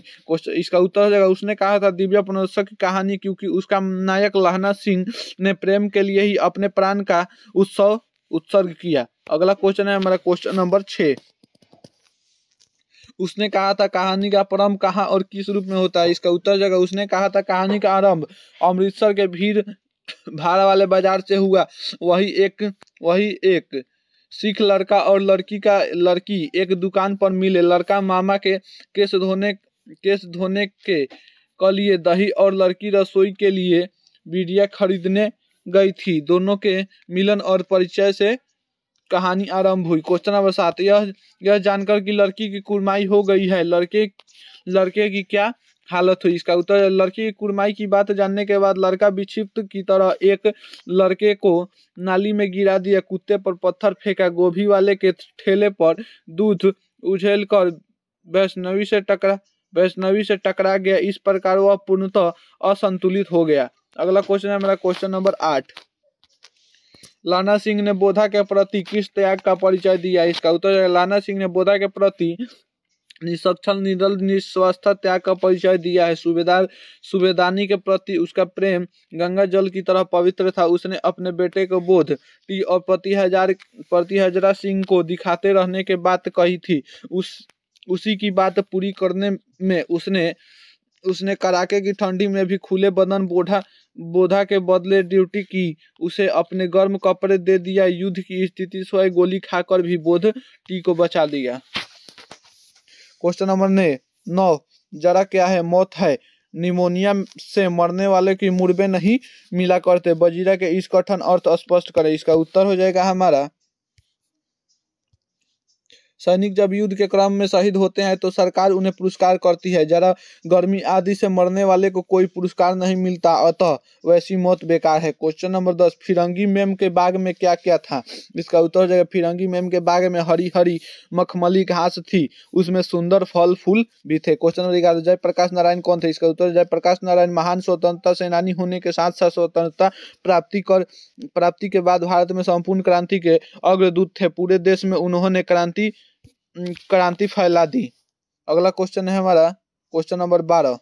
इसका उत्तर हो जाएगा उसने कहा था दिव्य पुनरुत्थान की कहानी, क्योंकि उसका नायक लाना सिंह ने प्रेम के लिए ही अपने प्राण का उत्सर्ग किया। अगला क्वेश्चन है हमारा क्वेश्चन नंबर 6, उसने कहा था कहानी का प्रारंभ कहाँ और किस रूप में होता है? इसका उत्तर जगह उसने कहा था कहानी का आरंभ अमृतसर के भीड़ भाड़ वाले बाजार से हुआ। वही एक सिख लड़का और लड़की एक दुकान पर मिले। लड़का मामा के केस धोने के लिए दही और लड़की रसोई के लिए बीड़िया खरीदने गई थी। दोनों के मिलन और परिचय से कहानी आरंभ हुई। क्वेश्चन नंबर 7, यह जानकर कि लड़की की कुर्माई हो गई है, लड़के की क्या हालत हुई? इसका उत्तर है लड़की की कुर्माई की बात जानने के बाद लड़का विक्षिप्त की तरह एक लड़के को नाली में गिरा दिया, कुत्ते पर पत्थर फेंका, गोभी वाले के ठेले पर दूध उछेल कर वैष्णवी से टकरा गया। इस प्रकार वह पूर्णतः असंतुलित हो गया। अगला क्वेश्चन है मेरा क्वेश्चन नंबर 8, लाना सिंह ने बोधा के प्रति किस त्याग का परिचय दिया? इसका उत्तर है लाना सिंह ने बोधा के प्रति निष्कंटक निडर निस्वार्थ त्याग का परिचय दिया है। सूबेदानी के प्रति उसका प्रेम गंगा जल की तरह पवित्र था। उसने अपने बेटे को बोध टी और प्रति हजरा सिंह को दिखाते रहने की बात कही थी। उसी की बात पूरी करने में उसने कड़ाके की ठंडी में भी खुले बदन बोधा के बदले ड्यूटी की। उसे अपने गर्म कपड़े दे दिया। युद्ध की स्थिति स्वयं गोली खाकर भी बोध टी को बचा दिया। क्वेश्चन नंबर 9, जरा क्या है? मौत है। निमोनिया से मरने वाले की मुर्बे नहीं मिला करते। बजीरा के इस कथन अर्थ स्पष्ट करें। इसका उत्तर हो जाएगा हमारा, सैनिक जब युद्ध के क्रम में शहीद होते हैं तो सरकार उन्हें पुरस्कार करती है। जरा गर्मी आदि से मरने वाले को कोई पुरस्कार नहीं मिलता, अतः वैसी मौत बेकार है। क्वेश्चन नंबर 10, फिरंगी मेम के बाग में क्या क्या था? इसका उत्तर हो जाएगा फिरंगी मेम के बाग में हरी हरी मखमली घास थी, उसमें सुंदर फल फूल भी थे। क्वेश्चन नंबर 11, जयप्रकाश नारायण कौन थे? इसका उत्तर जयप्रकाश नारायण महान स्वतंत्रता सेनानी होने के साथ साथ स्वतंत्रता प्राप्ति के बाद भारत में संपूर्ण क्रांति के अग्रदूत थे। पूरे देश में उन्होंने क्रांति फैला दी। अगला क्वेश्चन है हमारा क्वेश्चन नंबर 12,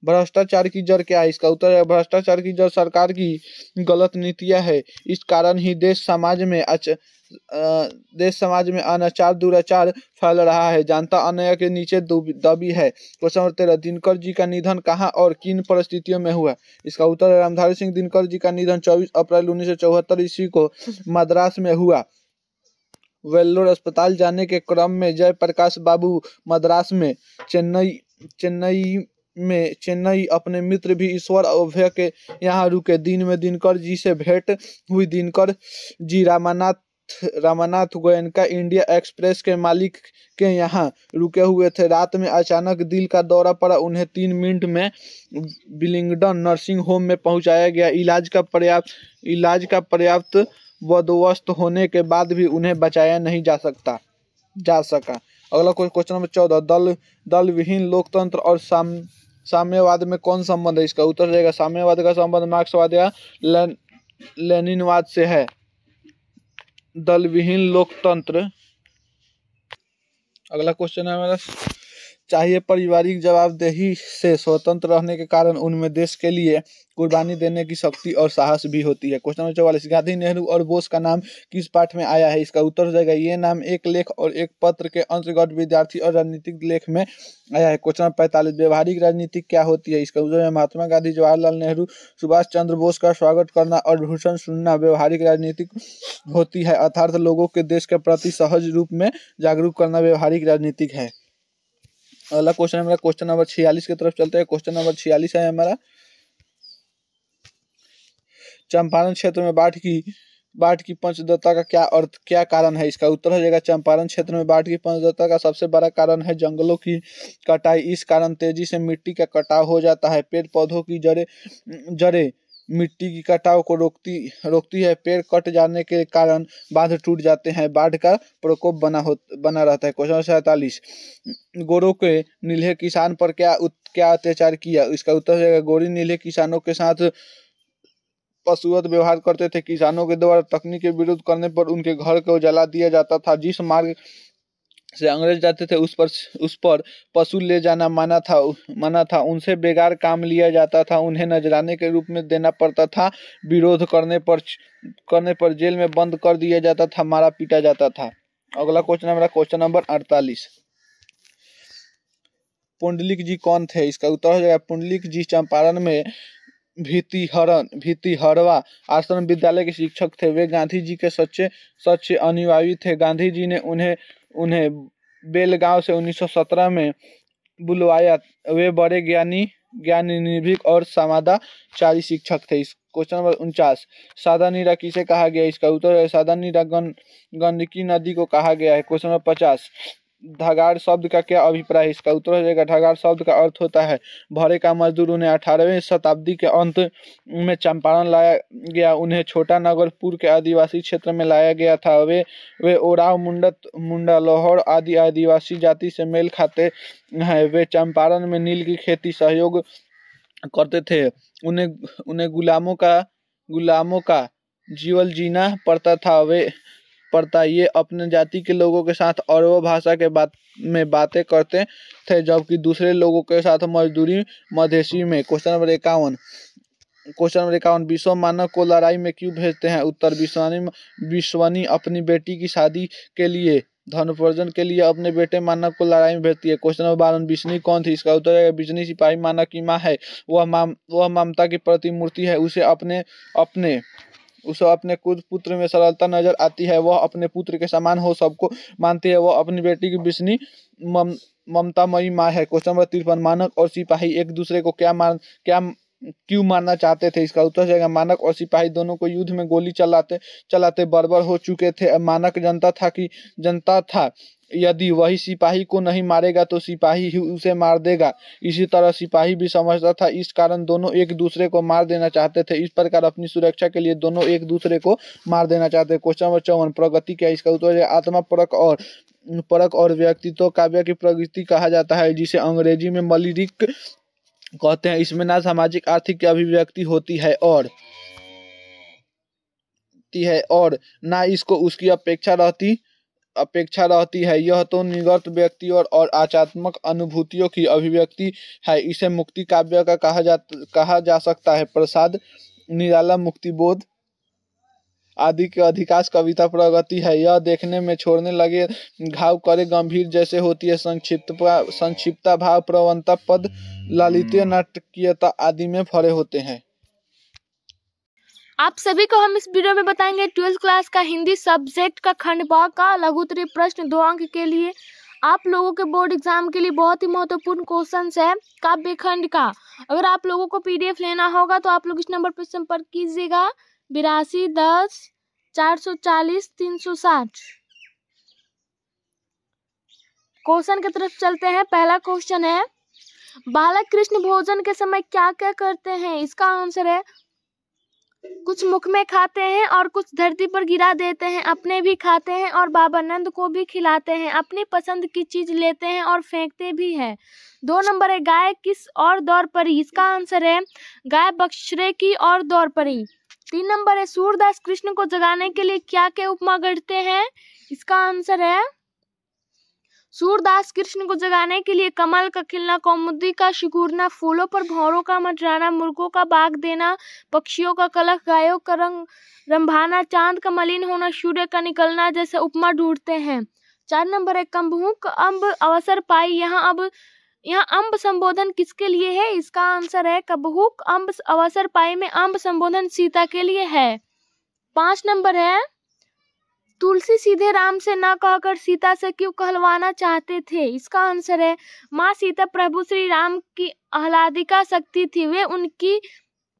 भ्रष्टाचार की जड़ क्या है? इसका उत्तर है भ्रष्टाचार की जड़ सरकार की गलत नीतियां है। इस कारण ही देश समाज में अनाचार दुराचार फैल रहा है। जनता अन्याय के नीचे दबी है। क्वेश्चन नंबर 13, दिनकर जी का निधन कहाँ और किन परिस्थितियों में हुआ? इसका उत्तर है रामधारी सिंह दिनकर जी का निधन 24 अप्रैल 1974 ईस्वी को मद्रास में हुआ। वेल्लोर अस्पताल जाने के क्रम में जयप्रकाश बाबू मद्रास में चेन्नई अपने मित्र भी ईश्वर अभय के यहाँ रुके। दिन में दिनकर जी से भेंट हुई। दिनकर जी रामानाथ गोयनका इंडिया एक्सप्रेस के मालिक के यहाँ रुके हुए थे। रात में अचानक दिल का दौरा पड़ा। उन्हें 3 मिनट में बिलिंगडन नर्सिंग होम में पहुंचाया गया। इलाज का पर्याप्त बंदोबस्त होने के बाद भी उन्हें बचाया नहीं जा सका। अगला क्वेश्चन नंबर 14, दल विहीन लोकतंत्र और साम्यवाद में कौन संबंध है? इसका उत्तर रहेगा साम्यवाद का संबंध मार्क्सवाद या लेनिनवाद से है। दल विहीन लोकतंत्र। अगला क्वेश्चन है हमारा, चाहिए पारिवारिक जवाबदेही से स्वतंत्र रहने के कारण उनमें देश के लिए कुर्बानी देने की शक्ति और साहस भी होती है। क्वेश्चन नंबर 44, गांधी, नेहरू और बोस का नाम किस पाठ में आया है? इसका उत्तर हो जाएगा ये नाम एक लेख और एक पत्र के अंतर्गत विद्यार्थी और राजनीतिक लेख में आया है। क्वेश्चन नंबर 45, व्यवहारिक राजनीति क्या होती है? इसका उत्तर है महात्मा गांधी, जवाहरलाल नेहरू, सुभाष चंद्र बोस का स्वागत करना और भाषण सुनना व्यवहारिक राजनीति होती है। अर्थात लोगों के देश के प्रति सहज रूप में जागरूक करना व्यवहारिक राजनीति है। अगला क्वेश्चन हमारा क्वेश्चन नंबर 46 की तरफ चलते हैं। क्वेश्चन नंबर 46 है हमारा, चंपारण क्षेत्र में बाढ़ की पंचदत्ता का क्या कारण है? इसका उत्तर हो जाएगा चंपारण क्षेत्र में बाढ़ की पंचदत्ता का सबसे बड़ा कारण है जंगलों की कटाई। इस कारण तेजी से मिट्टी का कटाव हो जाता है। पेड़ पौधों की जड़ें मिट्टी की कटाव को रोकती है। पेड़ कट जाने के कारण बांध टूट जाते हैं। बाढ़ का प्रकोप बना रहता है। क्वेश्चन 47, गोरों के नीले किसान पर क्या अत्याचार किया? इसका उत्तर है गोरी नीले किसानों के साथ पशुवत व्यवहार करते थे। किसानों के द्वारा तकनीक के विरोध करने पर उनके घर को जला दिया जाता था। जिस मार्ग से अंग्रेज जाते थे उस पर पशु ले जाना मना था। उनसे बेकार काम लिया जाता था। उन्हें नजराने के रूप में देना पड़ता था। विरोध करने पर जेल में बंद कर दिया जाता था, मारा पीटा जाता था। अगला क्वेश्चन हमारा क्वेश्चन नंबर 48, पुंडलिक जी कौन थे? इसका उत्तर हो जाएगा पुंडलिक जी चंपारण में भीतिहरवा आश्रम विद्यालय के शिक्षक थे। वे गांधी जी के सच्चे अनुयायी थे। गांधी जी ने उन्हें बेलगांव से 1917 में बुलवाया। वे बड़े ज्ञानी निर्भीक और समादाचारी शिक्षक थे। क्वेश्चन नंबर 49, सादा नीरा किसे कहा गया? इसका उत्तर है सादा नीरा गंडकी नदी को कहा गया है। क्वेश्चन नंबर 50, ढगाड़ शब्द का क्या अभिप्राय है? इसका उत्तर हो जाएगा ढगाड़ शब्द का अर्थ होता है भरे का मजदूर। उन्हें 18वीं शताब्दी के अंत में चंपारण लाया गया। उन्हें छोटा नगरपुर के आदिवासी क्षेत्र में लाया गया था। वे ओराव, मुंडा, लोहर आदि आदिवासी जाति से मेल खाते हैं। वे चंपारण में नील की खेती सहयोग करते थे। उन्हें गुलामों का जीवन जीना पड़ता ये अपने जाति के लोगों के साथ और वो भाषा के बातें करते थे, जबकि दूसरे लोगों के साथ मजदूरी मधेसी में। क्वेश्चन नंबर 51 विश्व मानव को लड़ाई में क्यों भेजते हैं? उत्तर, विश्वनी अपनी बेटी की शादी के लिए धनोपार्जन के लिए अपने बेटे मानव को लड़ाई में भेजती है। क्वेश्चन नंबर 52 बिजनी कौन थी? इसका उत्तर है बिजनी सिपाही मानव की माँ है। वह ममता की प्रतिमूर्ति है। उसे अपने खुद पुत्र में सरलता नजर आती है। वह अपने पुत्र के समान हो सबको मानती है। वह अपनी बेटी की बिजनी ममतामयी माँ है। क्वेश्चन नंबर 53 मानव और सिपाही एक दूसरे को क्यों मारना चाहते थे? इसका उत्तर है मानव और सिपाही दोनों को युद्ध में गोली चलाते बर्बाद हो चुके थे। मानव जनता था यदि वही सिपाही को नहीं मारेगा तो सिपाही ही उसे मार देगा। इसी तरह सिपाही भी समझता था, इस कारण दोनों एक दूसरे को मार देना चाहते थे। इस प्रकार अपनी सुरक्षा के लिए दोनों एक दूसरे को मार देना चाहते। क्वेश्चन नंबर 54 प्रगति क्या? इसका उत्तर है आत्मा परक और व्यक्तित्व काव्य की प्रगति कहा जाता है, जिसे अंग्रेजी में लिरिक कहते हैं। इसमें ना सामाजिक आर्थिक की अभिव्यक्ति होती है और ना इसको उसकी अपेक्षा रहती है। यह तो निगत व्यक्ति और आध्यात्मिक अनुभूतियों की अभिव्यक्ति है। इसे मुक्ति काव्य का कहा जा सकता है। प्रसाद, निराला, मुक्तिबोध आदि के अधिकांश कविता प्रगति है। यह देखने में छोड़ने लगे घाव करे गंभीर जैसे होती है। संक्षिप्तता, भाव प्रवणता, पद ललितीय, नाटकीयता आदि में भरे होते हैं। आप सभी को हम इस वीडियो में बताएंगे 12th क्लास का हिंदी सब्जेक्ट का खंड ब का लघु उत्तरीय प्रश्न 2 अंक के लिए। आप लोगों के बोर्ड एग्जाम के लिए बहुत ही महत्वपूर्ण क्वेश्चंस है काव्य खंड का। अगर आप लोगों को पीडीएफ लेना होगा तो आप लोग इस नंबर पर संपर्क कीजिएगा 82 10 440 360। क्वेश्चन की तरफ चलते हैं। पहला क्वेश्चन है, बालक कृष्ण भोजन के समय क्या क्या करते हैं? इसका आंसर है कुछ मुख में खाते हैं और कुछ धरती पर गिरा देते हैं, अपने भी खाते हैं और बाबा नंद को भी खिलाते हैं, अपनी पसंद की चीज लेते हैं और फेंकते भी हैं। 2 नंबर है, गाय किस और दौड़ पड़ी? इसका आंसर है गाय बछड़े की और दौड़ पड़ी। 3 नंबर है, सूरदास कृष्ण को जगाने के लिए क्या क्या उपमा गढ़ते हैं? इसका आंसर है सूरदास कृष्ण को जगाने के लिए कमल का खिलना, कौमुदी का सिकुड़ना, फूलों पर भौरों का मंडराना, मुर्गों का बाग देना, पक्षियों का कलख, गायों का रंग रंभाना, चांद का मलिन होना, सूर्य का निकलना जैसे उपमा ढूंढते हैं। 4 नंबर है, कम्बहुक अम्ब अवसर पाई, यहाँ अम्ब संबोधन किसके लिए है? इसका आंसर है कम्बहुक अम्ब अवसर पाई में अम्ब संबोधन सीता के लिए है। 5 नंबर है, तुलसी सीधे राम से न कहकर सीता से क्यों कहलवाना चाहते थे? इसका आंसर है माँ सीता प्रभु श्री राम की आह्लादिका शक्ति थी, वे उनकी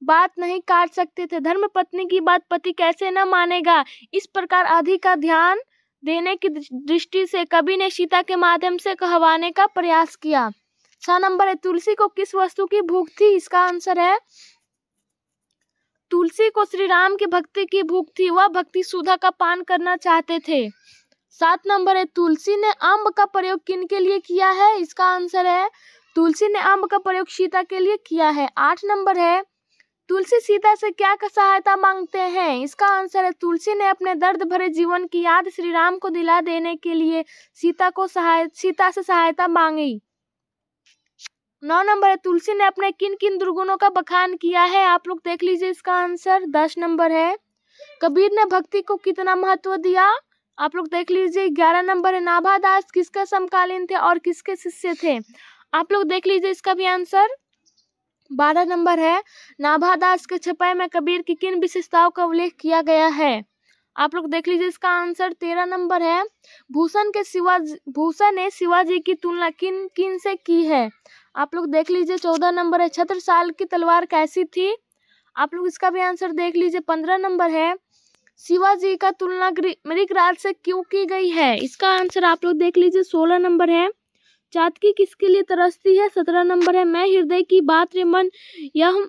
बात नहीं काट सकते थे। धर्म पत्नी की बात पति कैसे न मानेगा, इस प्रकार आदि का ध्यान देने की दृष्टि से कवि ने सीता के माध्यम से कहवाने का प्रयास किया। 6 नंबर है, तुलसी को किस वस्तु की भूख थी? इसका आंसर है तुलसी को श्री राम की भक्ति की भूख थी, वह भक्ति सुधा का पान करना चाहते थे। 7 नंबर है, तुलसी ने अम्ब का प्रयोग किन के लिए किया है? इसका आंसर है तुलसी ने अम्ब का प्रयोग सीता के लिए किया है। 8 नंबर है, तुलसी सीता से क्या सहायता मांगते हैं? इसका आंसर है तुलसी ने अपने दर्द भरे जीवन की याद श्री राम को दिला देने के लिए सीता से सहायता मांगी। 9 नंबर है, तुलसी ने अपने किन किन दुर्गुणों का बखान किया है? आप लोग देख लीजिए इसका आंसर। 10 नंबर है, कबीर ने भक्ति को कितना महत्व दिया? आप लोग देख लीजिए। 11 नंबर है, नाभादास किसके समकालीन थे और किसके शिष्य थे? आप लोग देख लीजिए इसका भी आंसर। 12 नंबर है, नाभादास के छपाई में कबीर की किन विशेषताओं का उल्लेख किया गया है? आप लोग देख लीजिए इसका आंसर। 13 नंबर है, भूषण ने शिवाजी की तुलना किन किन से की है? आप लोग देख लीजिए। 14 नंबर है, छत्रसाल की तलवार कैसी थी? आप लोग इसका भी आंसर देख लीजिए। 15 नंबर है, शिवाजी का तुलना मृगराज से क्यों की गई है? इसका आंसर आप लोग देख लीजिए। 16 नंबर है, चातकी किसके लिए तरसती है? 17 नंबर है, मैं हृदय की बात रे मन यह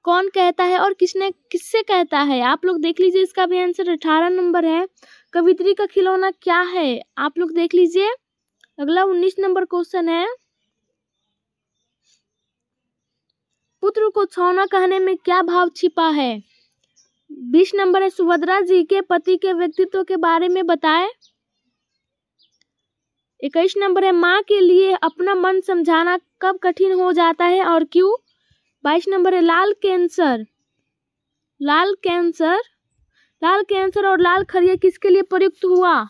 कौन कहता है और किससे कहता है? आप लोग देख लीजिए इसका भी आंसर। 18 नंबर है, कवित्री का खिलौना क्या है? आप लोग देख लीजिए। अगला 19 नंबर क्वेश्चन है, पुत्र को छौना कहने में क्या भाव छिपा है? 20 नंबर है सुभद्रा जी के पति के व्यक्तित्व के बारे में बताएं। 21 नंबर है माँ के लिए अपना मन समझाना कब कठिन हो जाता है और क्यों। 22 नंबर है लाल कैंसर और लाल खरिया किसके लिए प्रयुक्त हुआ,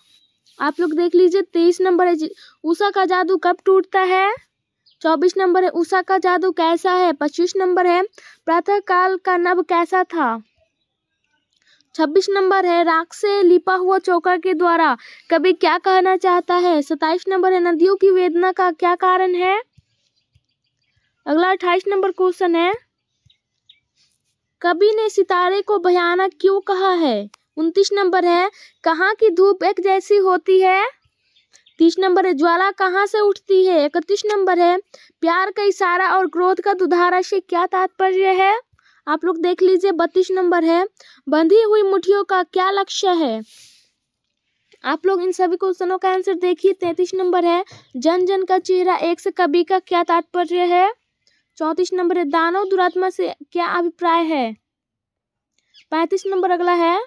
आप लोग देख लीजिए। 23 नंबर है उषा का जादू कब टूटता है। 24 नंबर है उषा का जादू कैसा है। 25 नंबर है प्रातः काल का नभ कैसा था। 26 नंबर है राख से लिपा हुआ चौका के द्वारा कवि क्या कहना चाहता है। 27 नंबर है नदियों की वेदना का क्या कारण है। अगला 28 नंबर क्वेश्चन है कवि ने सितारे को भयानक क्यों कहा है। 29 नंबर है कहाँ की धूप एक जैसी होती है। 30 नंबर है ज्वाला कहाँ से उठती है। 31 नंबर है प्यार का इशारा और क्रोध का दुधारा से क्या तात्पर्य है, आप लोग देख लीजिए। 32 नंबर है बंधी हुई मुट्ठियों का क्या लक्ष्य है, आप लोग इन सभी क्वेश्चनों का आंसर देखिए। 33 नंबर है जन जन का चेहरा एक से कवि का क्या तात्पर्य है। 34 नंबर है दानव दुरात्मा से क्या अभिप्राय है। 35 नंबर अगला है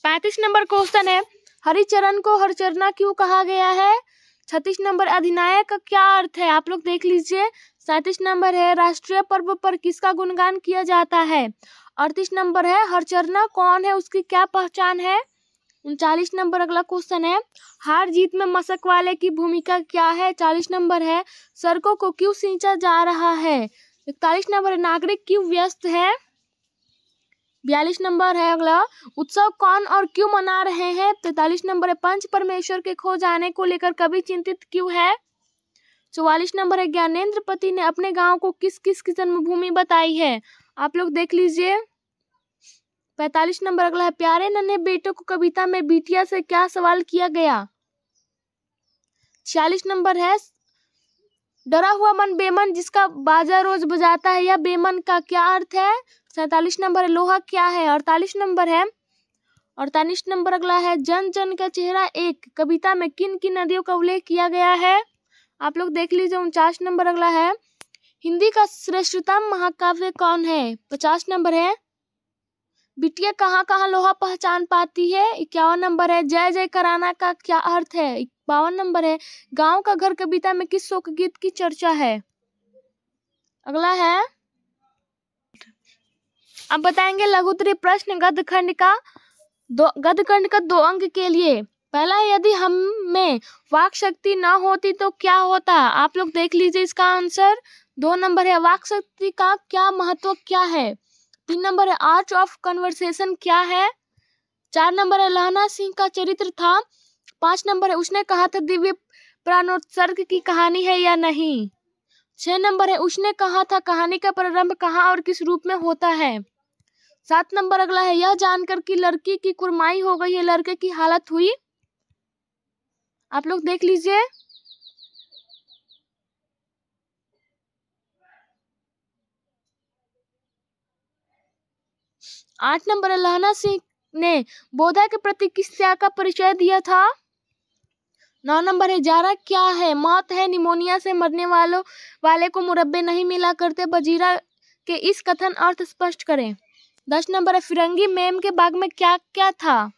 35 नंबर क्वेश्चन है हरिचरण को हरचरना क्यों कहा गया है। 36 नंबर अधिनायक का क्या अर्थ है, आप लोग देख लीजिए। 37 नंबर है राष्ट्रीय पर्व पर किसका गुणगान किया जाता है। 38 नंबर है हरचरना कौन है, उसकी क्या पहचान है। 39 नंबर अगला क्वेश्चन है हार जीत में मशक वाले की भूमिका क्या है। 40 नंबर है सड़कों को क्यों सींचा जा रहा है। 41 नंबर है नागरिक क्यों व्यस्त है। 42 नंबर है अगला उत्सव कौन और क्यों मना रहे हैं। 43 नंबर है पंच परमेश्वर के खो जाने को लेकर कवि चिंतित क्यों है। 44 नंबर है ज्ञानेंद्र पति ने अपने गांव को किस किस की जन्मभूमि बताई है, आप लोग देख लीजिए। 45 नंबर अगला है प्यारे नन्हे बेटों को कविता में बिटिया से क्या सवाल किया गया। 46 नंबर है डरा हुआ मन बेमन जिसका बाजा रोज बजाता है, यह बेमन का क्या अर्थ है। 47 नंबर है लोहा क्या है। 48 नंबर अगला है जन जन का चेहरा एक कविता में किन किन नदियों का उल्लेख किया गया है, आप लोग देख लीजिए। 49 नंबर अगला है हिंदी का श्रेष्ठतम महाकाव्य कौन है। 50 नंबर है बिटिया कहाँ कहाँ लोहा पहचान पाती है। 51 नंबर है जय जय कराना का क्या अर्थ है। 52 नंबर है गांव का घर कविता में किस शोक गीत की चर्चा है। अगला है अब बताएंगे लघुत्तरीय प्रश्न गद्यखंड का 2 अंक के लिए। पहला है यदि हम में वाक शक्ति न होती तो क्या होता, आप लोग देख लीजिए इसका आंसर। 2 नंबर है वाक शक्ति का क्या महत्व क्या है। 3 नंबर है आर्ट ऑफ कन्वर्सेशन क्या है। 4 नंबर है लहना सिंह का चरित्र था। 5 नंबर है उसने कहा था दिव्य प्राणोत्सर्ग की कहानी है या नहीं। 6 नंबर है उसने कहा था कहानी का प्रारंभ कहाँ और किस रूप में होता है। 7 नंबर अगला है यह जानकर कि लड़की की कुरमाई हो गई है लड़के की हालत हुई, आप लोग देख लीजिए। 8 नंबर है लहना सिंह ने बोधा के प्रति किस त्याग का परिचय दिया था। 9 नंबर है जारा क्या है, मौत है, निमोनिया से मरने वाले को मुरब्बे नहीं मिला करते, बजीरा के इस कथन अर्थ स्पष्ट करें। 10 नंबर है फिरंगी मेम के बाग में क्या क्या था।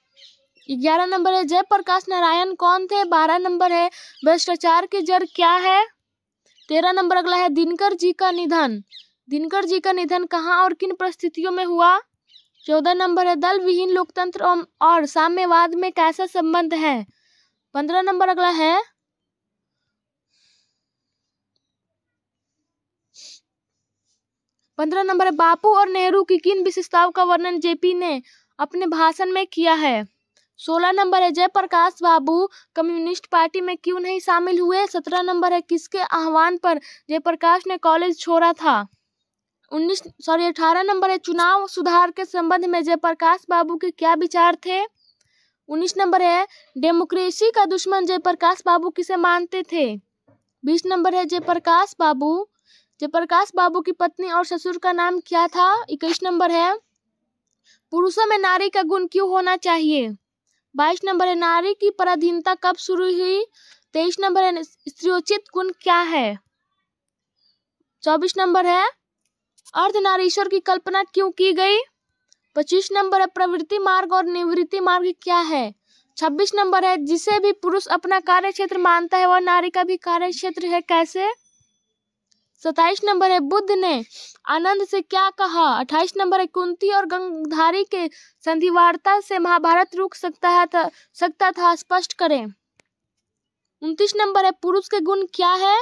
11 नंबर है जयप्रकाश नारायण कौन थे। 12 नंबर है भ्रष्टाचार की जड़ क्या है। 13 नंबर अगला है दिनकर जी का निधन कहाँ और किन परिस्थितियों में हुआ। 14 नंबर है दल विहीन लोकतंत्र और साम्यवाद में कैसा संबंध है। 15 नंबर अगला है बापू और नेहरू की किन विशेषताओं का वर्णन जेपी ने अपने भाषण में किया है। 16 नंबर है जयप्रकाश बाबू कम्युनिस्ट पार्टी में क्यों नहीं शामिल हुए। 17 नंबर है किसके आह्वान पर जयप्रकाश ने कॉलेज छोड़ा था। 18 नंबर है चुनाव सुधार के संबंध में जयप्रकाश बाबू के क्या विचार थे। 19 नंबर है डेमोक्रेसी का दुश्मन जयप्रकाश बाबू किसे मानते थे। 20 नंबर है जयप्रकाश बाबू की पत्नी और ससुर का नाम क्या था। 21 नंबर है पुरुषों में नारी का गुण क्यों होना चाहिए। 22 नंबर है नारी की पराधीनता कब शुरू हुई। 23 नंबर है स्त्रीयोचित गुण क्या है। 24 नंबर है अर्धनारीश्वर की कल्पना क्यों की गई? 25 नंबर है प्रवृत्ति मार्ग और निवृत्ति मार्ग क्या है? 26 नंबर है जिसे भी पुरुष अपना कार्य क्षेत्र मानता है वह नारी का भी कार्य क्षेत्र है, कैसे? 27 नंबर है बुद्ध ने आनंद से क्या कहा? 28 नंबर है कुंती और गंगाधारी के संधिवार्ता से महाभारत रुक सकता था, स्पष्ट करें। 29 नंबर है पुरुष के गुण क्या है?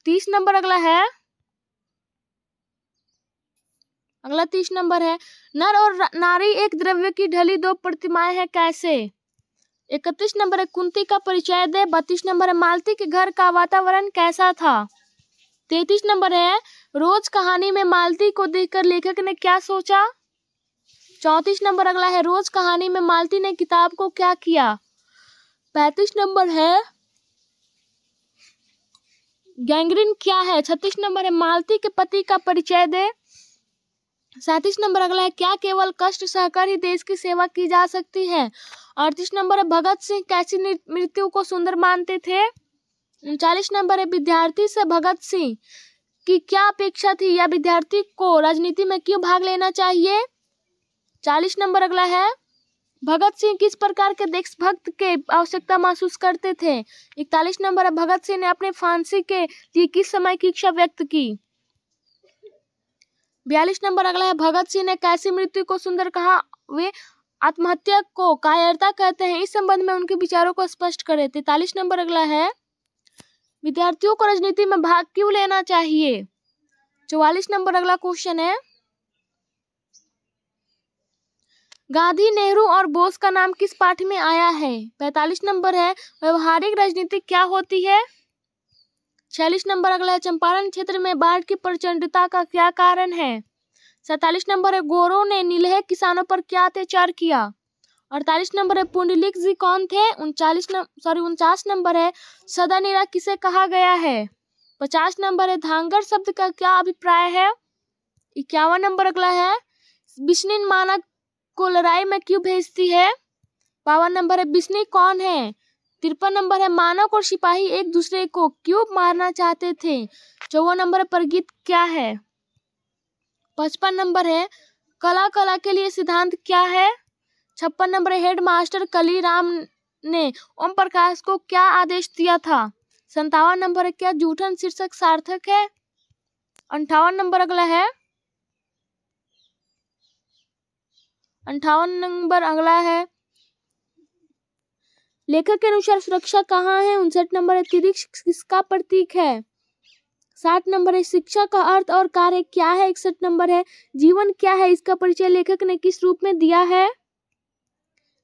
30 नंबर अगला 30 नंबर है नर और नारी एक द्रव्य की ढली दो प्रतिमाएं हैं, कैसे? 31 नंबर है कुंती का परिचय दे। 32 नंबर है मालती के घर का वातावरण कैसा था? 33 नंबर है रोज कहानी में मालती को देखकर लेखक ने क्या सोचा? 34 नंबर अगला है रोज कहानी में मालती ने किताब को क्या किया? 35 नंबर है गैंग्रीन क्या है? 36 नंबर है मालती के पति का परिचय दे। 37 नंबर अगला है क्या केवल कष्ट सहकर ही देश की सेवा की जा सकती है? 38 नंबर है भगत सिंह कैसी मृत्यु को सुंदर मानते थे? 39 नंबर है विद्यार्थी से भगत सिंह की क्या अपेक्षा थी या विद्यार्थी को राजनीति में क्यों भाग लेना चाहिए? 40 नंबर अगला है भगत सिंह किस प्रकार के देशभक्त के आवश्यकता महसूस करते थे? 41 नंबर है भगत सिंह ने अपने फांसी के लिए किस समय की इच्छा व्यक्त की? 42 नंबर अगला है भगत सिंह ने कैसी मृत्यु को सुंदर कहा? वे आत्महत्या को कायरता कहते हैं, इस संबंध में उनके विचारों को स्पष्ट करें। 43 नंबर अगला है विद्यार्थियों को राजनीति में भाग क्यों लेना चाहिए? 44 नंबर अगला क्वेश्चन है गांधी, नेहरू और बोस का नाम किस पाठ में आया है? 45 नंबर है व्यवहारिक राजनीति क्या होती है? 46 नंबर अगला है चंपारण क्षेत्र में बाढ़ की प्रचंडता का क्या कारण है? 47 नंबर है गोरों ने नीलहे किसानों पर क्या अत्याचार किया? 48 नंबर है पुंडलिक जी कौन थे? 49 नंबर है सदानीरा किसे कहा गया है? 50 नंबर है धांगर शब्द का क्या अभिप्राय है? 51 नंबर अगला है बिस्निन मानक को लड़ाई में क्यों भेजती है? 52 नंबर है बिस्नी कौन है? 53 नंबर है मानव और सिपाही एक दूसरे को क्यों मारना चाहते थे? 54 नंबर है परगीत क्या है? 55 नंबर है कला के लिए सिद्धांत क्या है? 56 नंबर है हेड मास्टर कलीराम ने ओम प्रकाश को क्या आदेश दिया था? 57 नंबर है क्या जूठन शीर्षक सार्थक है? 58 नंबर अगला है 58 नंबर अगला है लेखक के अनुसार सुरक्षा कहाँ है? 59 नंबर है तिरिक्ष किसका प्रतीक है? 60 नंबर है शिक्षा का अर्थ और कार्य क्या है? 61 नंबर है जीवन क्या है, इसका परिचय लेखक ने किस रूप में दिया है?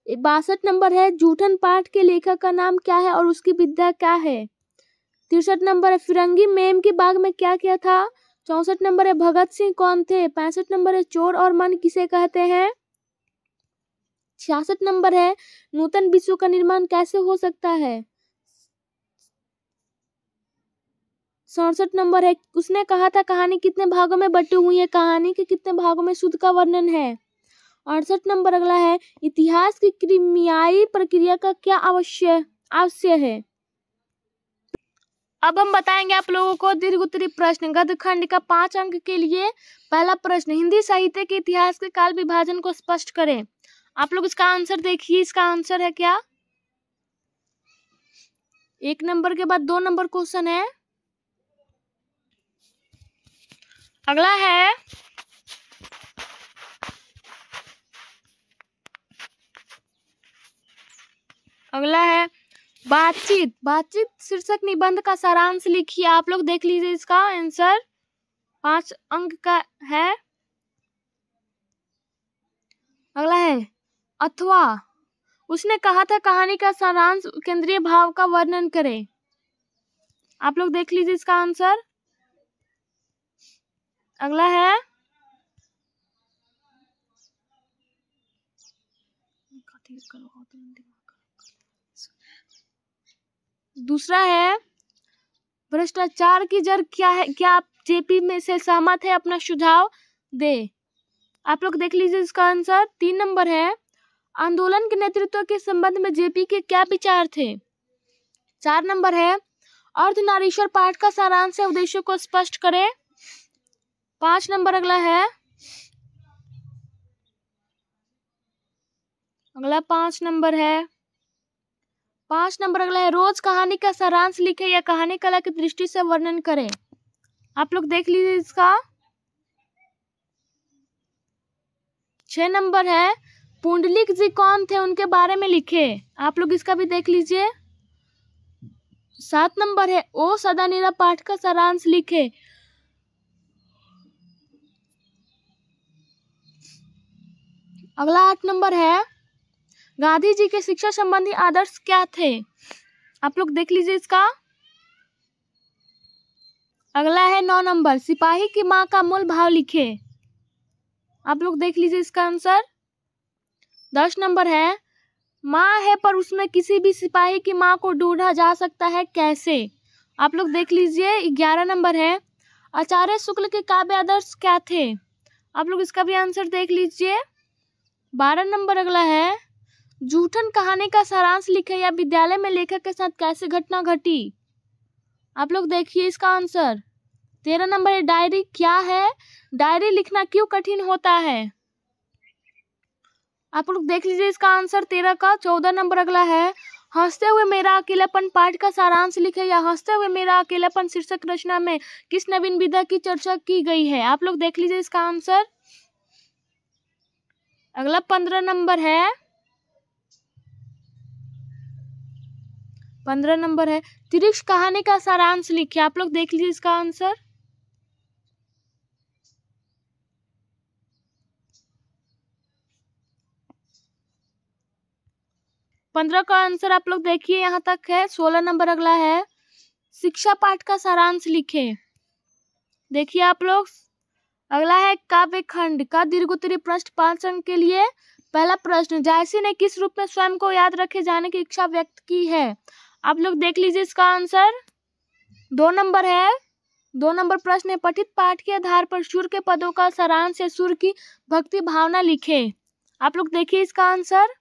62 नंबर है जूठन पाठ के लेखक का नाम क्या है और उसकी विद्या क्या है? 63 नंबर है फिरंगी मेम के बाग में क्या किया था? 64 नंबर है भगत सिंह कौन थे? 65 नंबर है चोर और मन किसे कहते हैं? 66 नंबर है नूतन विश्व का निर्माण कैसे हो सकता है? 67 नंबर है उसने कहा था कहानी कितने भागों में बटी हुई है, कहानी के कितने भागों में शुद्ध का वर्णन है? 68 नंबर अगला है इतिहास की क्रिमियाई प्रक्रिया का क्या आवश्य है? अब हम बताएंगे आप लोगों को दीर्घ उत्तरी प्रश्न गद्य खंड का 5 अंक के लिए। पहला प्रश्न हिंदी साहित्य के इतिहास के काल विभाजन को स्पष्ट करें। आप लोग इसका आंसर देखिए, इसका आंसर है क्या? 1 नंबर के बाद 2 नंबर क्वेश्चन है। अगला है बातचीत शीर्षक निबंध का सारांश लिखिए। आप लोग देख लीजिए, इसका आंसर 5 अंक का है। अगला है अथवा उसने कहा था कहानी का सारांश केंद्रीय भाव का वर्णन करें। आप लोग देख लीजिए इसका आंसर। अगला है दूसरा है भ्रष्टाचार की जड़ क्या है, क्या आप जेपी में से सहमत है? अपना सुझाव दे। आप लोग देख लीजिए इसका आंसर। 3 नंबर है आंदोलन के नेतृत्व के संबंध में जेपी के क्या विचार थे? 4 नंबर है अर्धनारीश्वर पाठ का सारांश है, उद्देश्यों को स्पष्ट करें। 5 नंबर अगला है, 5 नंबर अगला है, रोज कहानी का सारांश लिखे या कहानी कला की दृष्टि से वर्णन करें। आप लोग देख लीजिए इसका। 6 नंबर है, पुंडलिक जी कौन थे, उनके बारे में लिखे। आप लोग इसका भी देख लीजिए। 7 नंबर है, ओ सदानीरा पाठ का सारांश लिखे। अगला 8 नंबर है, गांधी जी के शिक्षा संबंधी आदर्श क्या थे। आप लोग देख लीजिए इसका। अगला है 9 नंबर, सिपाही की मां का मूल भाव लिखे। आप लोग देख लीजिए इसका आंसर। 10 नंबर है, माँ है पर उसमें किसी भी सिपाही की माँ को ढूंढा जा सकता है, कैसे। आप लोग देख लीजिए। 11 नंबर है, आचार्य शुक्ल के काव्य आदर्श क्या थे। आप लोग इसका भी आंसर देख लीजिए। 12 नंबर अगला है, जूठन कहानी का सारांश लिखे या विद्यालय में लेखक के साथ कैसे घटना घटी। आप लोग देखिए इसका आंसर। 13 नंबर है, डायरी क्या है, डायरी लिखना क्यों कठिन होता है। आप लोग देख लीजिए इसका आंसर 13 का। 14 नंबर अगला है, हंसते हुए मेरा अकेलापन पाठ का सारांश लिखे या हंसते हुए मेरा अकेलापन शीर्षक रचना में किस नवीन विधा की चर्चा की गई है। आप लोग देख लीजिए इसका आंसर। अगला 15 नंबर है, 15 नंबर है, त्रिक्ष कहानी का सारांश लिखे। आप लोग देख लीजिए इसका आंसर। पंद्रह का आंसर आप लोग देखिए यहाँ तक है। 16 नंबर अगला है, शिक्षा पाठ का सारांश लिखे। देखिए आप लोग। अगला है, काव्य खंड का दीर्घोत्तरी प्रश्न 5 अंक के लिए। पहला प्रश्न, जायसी ने किस रूप में स्वयं को याद रखे जाने की इच्छा व्यक्त की है। आप लोग देख लीजिए इसका आंसर। 2 नंबर है, 2 नंबर प्रश्न है, पठित पाठ के आधार पर सुर के पदों का सारांश है, सुर की भक्ति भावना लिखे। आप लोग देखिए इसका आंसर।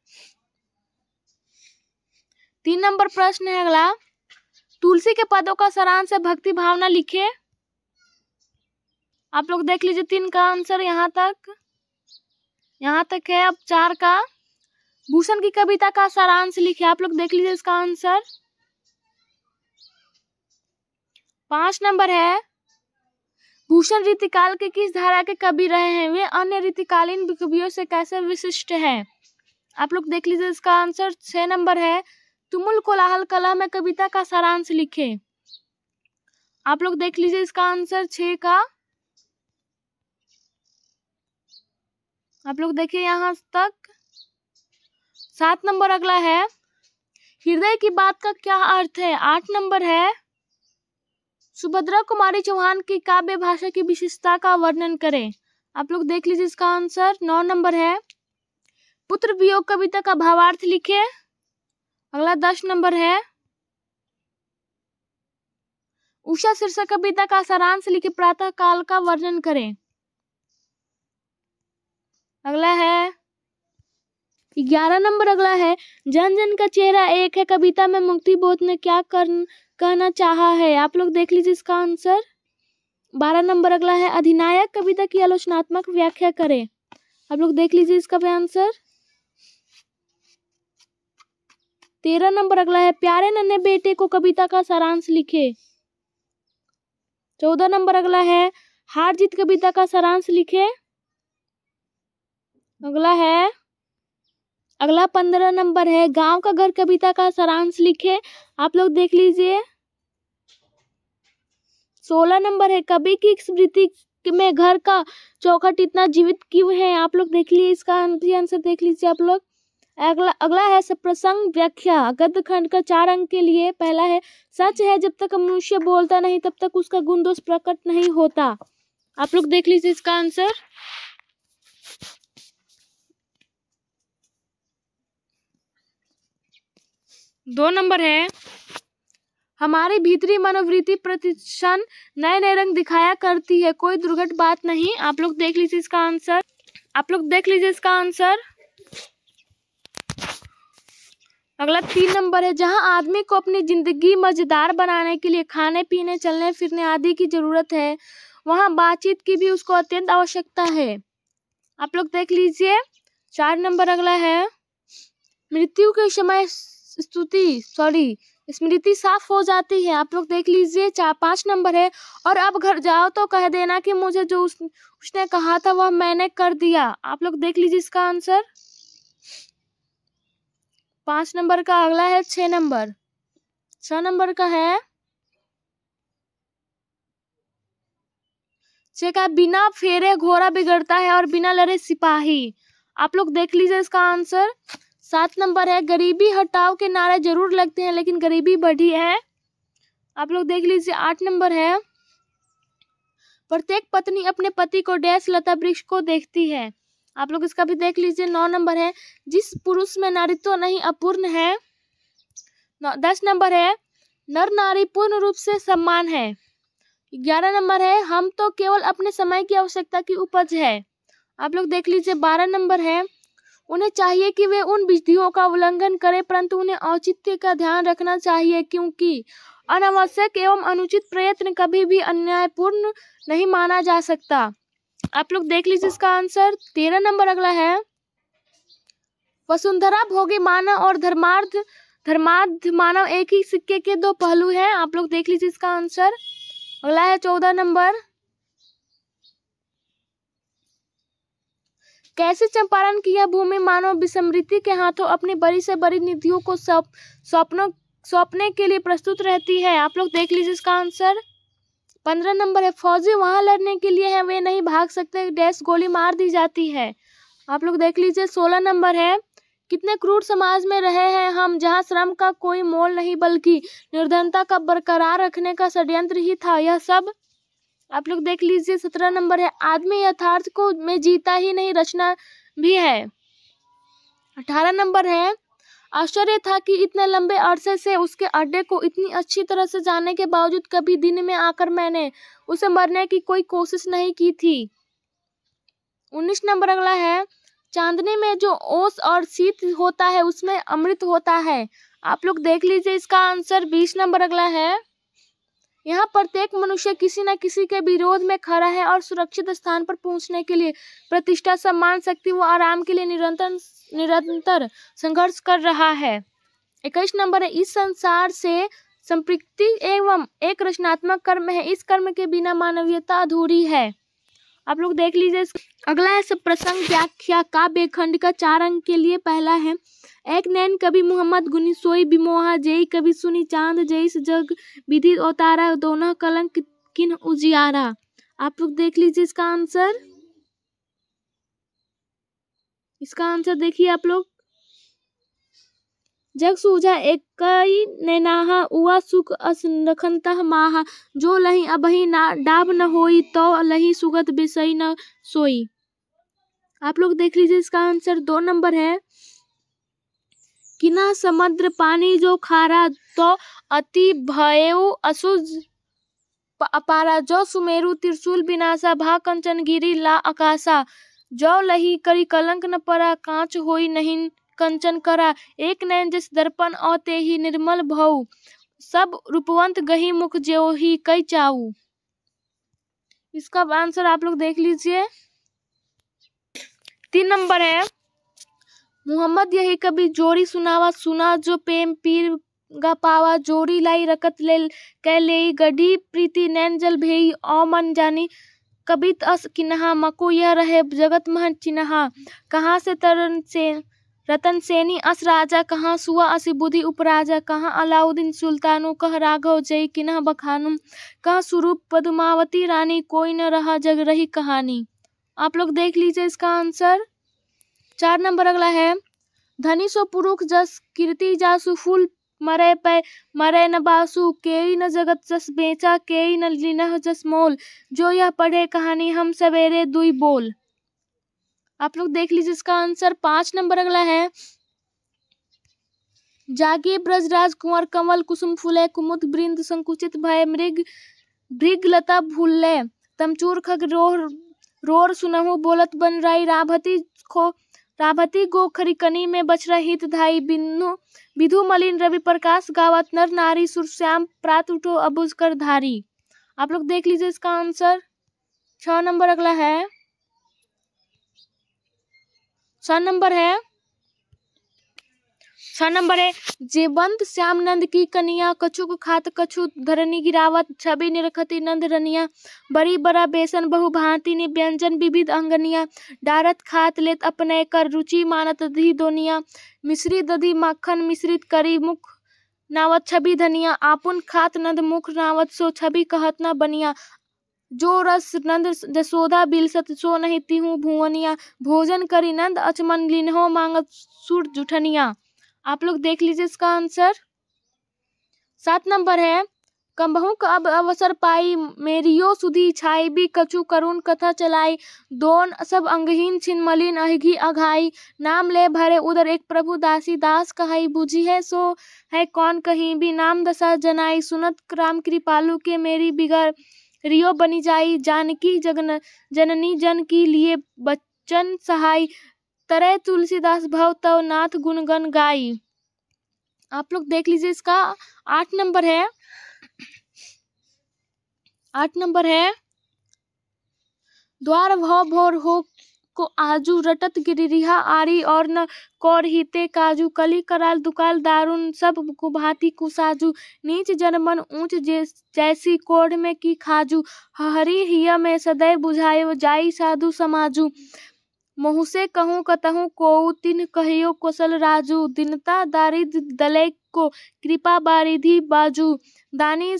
3 नंबर प्रश्न है अगला, तुलसी के पदों का सारांश है, भक्ति भावना लिखे। आप लोग देख लीजिए 3 का आंसर यहाँ तक है। अब 4 का, भूषण की कविता का सारांश लिखे। आप लोग देख लीजिए इसका आंसर। 5 नंबर है, भूषण रीतिकाल के किस धारा के कवि रहे हैं, वे अन्य रीतिकालीन कवियों से कैसे विशिष्ट है। आप लोग देख लीजिए इसका आंसर। 6 नंबर है, तुमुल कोलाहल कला में कविता का सारांश लिखे। आप लोग देख लीजिए इसका आंसर 6 का। आप लोग देखिए यहाँ तक। 7 नंबर अगला है, हृदय की बात का क्या अर्थ है। 8 नंबर है, सुभद्रा कुमारी चौहान की काव्य भाषा की विशेषता का वर्णन करें। आप लोग देख लीजिए इसका आंसर। 9 नंबर है, पुत्र वियोग कविता का भावार्थ लिखे। अगला 10 नंबर है, उषा शीर्षक कविता का सारांश लिखे, प्रातः काल का वर्णन करें। अगला है 11 नंबर अगला है, जन जन का चेहरा एक है कविता में मुक्ति बोध ने क्या कहना चाहा है। आप लोग देख लीजिए इसका आंसर। 12 नंबर अगला है, अधिनायक कविता की आलोचनात्मक व्याख्या करें। आप लोग देख लीजिए इसका भी आंसर। 13 नंबर अगला है, प्यारे नन्हे बेटे को कविता का सारांश लिखे। 14 नंबर अगला है, हार जीत कविता का सारांश लिखे। अगला 15 नंबर है, गांव का घर कविता का सारांश लिखे। आप लोग देख लीजिए। 16 नंबर है, कवि की स्मृति में घर का चौखट इतना जीवित क्यों है। आप लोग देख लीजिए इसका आंसर देख लीजिए आप लोग। अगला है, प्रसंग व्याख्या गद्य खंड का 4 अंक के लिए। पहला है, सच है जब तक मनुष्य बोलता नहीं तब तक उसका गुण दोष प्रकट नहीं होता। आप लोग देख लीजिए इसका आंसर। दो नंबर है, हमारी भीतरी मनोवृत्ति प्रतिक्षण नए नए रंग दिखाया करती है, कोई दुर्घट बात नहीं। आप लोग देख लीजिए इसका आंसर। अगला 3 नंबर है, जहां आदमी को अपनी जिंदगी मजेदार बनाने के लिए खाने पीने चलने फिरने आदि की जरूरत है, वहां बातचीत की भी उसको अत्यंत आवश्यकता है। आप लोग देख लीजिए। 4 नंबर अगला है, मृत्यु के समय स्मृति साफ हो जाती है। आप लोग देख लीजिए। 5 नंबर है, और अब घर जाओ तो कह देना कि मुझे जो उसने कहा था वह मैंने कर दिया। आप लोग देख लीजिए इसका आंसर। 5 नंबर का अगला है 6 नंबर। 6 नंबर का है, 6 का, बिना फेरे घोड़ा बिगड़ता है और बिना लड़े सिपाही। आप लोग देख लीजिए इसका आंसर। 7 नंबर है, गरीबी हटाओ के नारे जरूर लगते हैं लेकिन गरीबी बढ़ी है। आप लोग देख लीजिए। 8 नंबर है, प्रत्येक पत्नी अपने पति को डैश लता वृक्ष को देखती है। आप लोग इसका भी देख लीजिए। 9 नंबर है, जिस पुरुष में नारीत्व नहीं अपूर्ण है। 10 नंबर है, नर नारी पूर्ण रूप से समान है। 11 नंबर है, हम तो केवल अपने समय की आवश्यकता की उपज है। आप लोग देख लीजिए। 12 नंबर है, उन्हें चाहिए कि वे उन विधियों का उल्लंघन करें परंतु उन्हें औचित्य का ध्यान रखना चाहिए, क्योंकि अनावश्यक एवं अनुचित प्रयत्न कभी भी अन्यायपूर्ण नहीं माना जा सकता। आप लोग देख लीजिए इसका आंसर। 13 नंबर अगला है, वसुंधरा भोगी मानव और धर्मार्थ मानव एक ही सिक्के के दो पहलू हैं। आप लोग देख लीजिए इसका आंसर। अगला है 14 नंबर, कैसे चंपारण की यह भूमि मानव विस्मृति के हाथों अपनी बड़ी से बड़ी निधियों को सौंपने के लिए प्रस्तुत रहती है। आप लोग देख लीजिए इसका आंसर। 15 नंबर है, फौजी वहां लड़ने के लिए है, वे नहीं भाग सकते, डैश गोली मार दी जाती है। आप लोग देख लीजिए। 16 नंबर है, कितने क्रूर समाज में रहे हैं हम, जहां श्रम का कोई मोल नहीं बल्कि निर्धनता का बरकरार रखने का षड्यंत्र ही था यह सब। आप लोग देख लीजिए। 17 नंबर है, आदमी यथार्थ को में जीता ही नहीं रचना भी है। 18 नंबर है, आश्चर्य था कि इतने लंबे अरसे से उसके अड्डे को इतनी अच्छी तरह से जानने के बावजूद कभी दिन में आकर मैंने उसे मरने की कोई कोशिश नहीं की थी। 19 नंबर अगला है, चांदनी में जो ओस और शीत होता है उसमें अमृत होता है। आप लोग देख लीजिए इसका आंसर। 20 नंबर अगला है, यहाँ प्रत्येक मनुष्य किसी न किसी के विरोध में खड़ा है और सुरक्षित स्थान पर पहुंचने के लिए प्रतिष्ठा, सम्मान, शक्ति व आराम के लिए निरंतर संघर्ष कर रहा है। 21 नंबर है, इस संसार से संपृक्ति एवं एक रचनात्मक कर्म है, इस कर्म के बिना मानवीयता अधूरी है। आप लोग देख लीजिए। अगला है सब प्रसंग व्याख्या काव्य खंड का 4 अंक के लिए। पहला है, एक नैन कभी मोहम्मद गुनी सोई बिमोहा जई कभी सुनी चांद जईस जग विधि अवतारा दोनों कलंक किन उजियारा। आप लोग देख लीजिए इसका आंसर। इसका आंसर देखिए आप लोग। जग सूझा एक कई नैनाहा उआ सुख असनखंतः माहा जो लही अबही ना डाब न होई तो लही सुगत बिसई न सोई। आप लोग देख लीजिए इसका आंसर। 2 नंबर है, किना समुद्र पानी जो खारा तो अति भयउ असुज अपारा जो सुमेरु त्रिशूल विनाशा भा कंचन गिरी ला आकाशा जो लही करी कलंक न परा कांच होई नहीं कंचन करा एक नैन जिस दर्पण औते ही निर्मल भऊ सब रूपवंत गही मुख जो ही कई चाऊ। इसका आंसर आप लोग देख लीजिए। 3 नंबर है, मोहम्मद यही कभी जोड़ी सुनावा सुना जो प्रेम पीर गा पावा जोड़ी लाई रकत ले कै ले गढ़ी प्रीति नैन जल भेई औ मन जानी कबित अस किन्हा मको यह रहे जगत महन चिन्हा कहाँ से तरन से रतन सेनी अस राजा कहाँ सुआ असि बुद्धि उपराजा कहाँ अलाउद्दीन सुल्तानु कह राघव जय किन्ह बखानुम कहाँ स्वरूप पद्मावती रानी कोई न रहा जग रही कहानी। आप लोग देख लीजिए इसका आंसर। 4 नंबर अगला है, धनी सो पुरुष जस कीर्ति जासु फूल मरे पे मरे न बासु केई न जगत जस बेचा केई न लिनह जस मोल जो यह पढ़े कहानी हम सवेरे दुई बोल। आप लोग देख लीजिए इसका आंसर। 5 नंबर अगला है, जागी ब्रजराज कुंवर कमल कुसुम फूले कुमुद बृंद संकुचित भय मृग भृग लता भूले तमचूर खग रोर सुनहु बोलत बन राई राभती खो राभती गो खरिकनी में बछरा हित धाई बिनु विधु मलिन रवि प्रकाश गावत नर नारी सुरश्याम प्रात उठो अबुझ कर धारी। आप लोग देख लीजिए इसका आंसर। 6 नंबर अगला है, 6 नंबर है, 6 नंबर है जेवंत श्याम नंद की कनिया कछुक खात कछु धरनी गिरावत छवि निरखती नंद रनिया बड़ी बड़ा बेसन बहु भांति ने व्यंजन विविध अंगनिया डारत खात लेत अपने कर रुचि मानत दधी दोनिया मिश्री दधी माखन मिश्रित करी मुख नावत छवि धनिया आपुन खात नंद मुख नावत सो छवि कहत न बनिया जो रस नंद जसोदा बिलसत सो नहीं तिहु भुवनिया भोजन करी नंद अचमन लिन्हो मांगत सुर जुठनिया। आप लोग देख लीजिए इसका आंसर। 7 नंबर है कम्बहु का अब अवसर पाई मेरियो सुधी छाई भी कछु करुण कथा चलाई दोन सब अंगहीन छिन मलिन अहिघी अघाई नाम ले भरे उधर एक प्रभु दासी दास कहाई बुझी है सो है कौन कहीं भी नाम दशा जनाई सुनत राम कृपालु के मेरी बिगड़ रियो बनी जाई जानकी जगन जननी जन की लिए बच्चन सहाय तरह तुलसीदास भव तव नाथ गुणगन गाई। आप लोग देख लीजिए इसका। 8 नंबर है, 8 नंबर है द्वार भव भोर हो को आजू रटत गिरिहा आरी और न कौर हिते काजू कली कराल दुकाल दारुन सब को भांति कुसाजू नीच जनमन ऊंच जैसी कोढ़ में की खाजू हरी हिया में सदैव बुझायो जाई साधु समाजू महु से कहूँ कतहु को तिन कहियो कौशल राजू दिनता दारिद दले को कृपा बारिधि बाजू दानी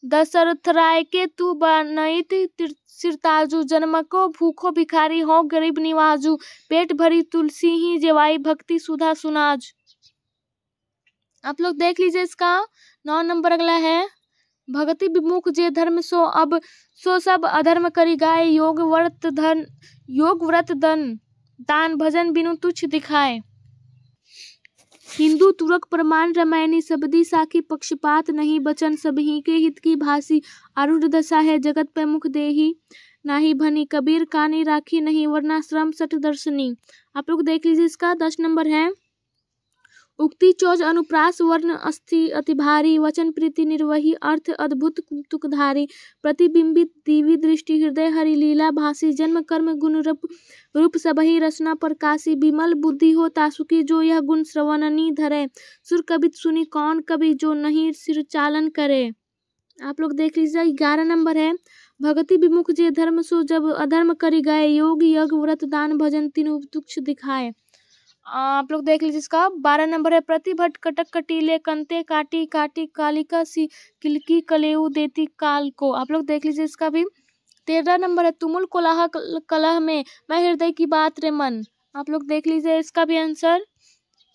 दशरथ राय के तू बनैत सिरताजू जन्म को भूखो भिखारी हो गरीब निवाजू पेट भरी तुलसी ही जेवाई भक्ति सुधा सुनाज। आप लोग देख लीजिए इसका। 9 नंबर अगला है भगति विमुख जे धर्म सो अब सो सब अधर्म करी गाय योग व्रत धन दान भजन बिनु तुच्छ दिखाए हिंदू तुरक प्रमाण रामायणी सबदी साखी पक्षपात नहीं बचन सबही के हित की भासी आरूढ़ दशा है जगत पे मुख देही नाही भनी कबीर कानी राखी नहीं वरना श्रम सठ दर्शनी। आप लोग देख लीजिए इसका। 10 नंबर है उक्ति चौज अनुप्रास वर्ण अस्थि अति भारी वचन प्रीति निर्वही अर्थ अद्भुत तुकधारी प्रतिबिंबित दिव्य दृष्टि हृदय हरि लीला भासी जन्म कर्म गुण रूप सबही रचना प्रकाशी विमल बुद्धि हो तासुकी जो यह गुण श्रवणनी धरे सुर कवित सुनी कौन कवि जो नहीं सिर चालन करे। आप लोग देख लीजिए। 11 नंबर है भगति विमुख जे धर्म सो जब अधर्म करी गए योग यज्ञ व्रत दान भजन तीनों तुच्छ दिखाए। आप लोग देख लीजिए इसका। 12 नंबर है प्रतिभट कटक कटीले कंते काटी काटी कालिका सी किलकी कलेऊ देती काल को। आप लोग देख लीजिए इसका भी। 13 नंबर है तुमुल कोलाह कलह में मैं हृदय की बात रे मन। आप लोग देख लीजिए इसका भी आंसर।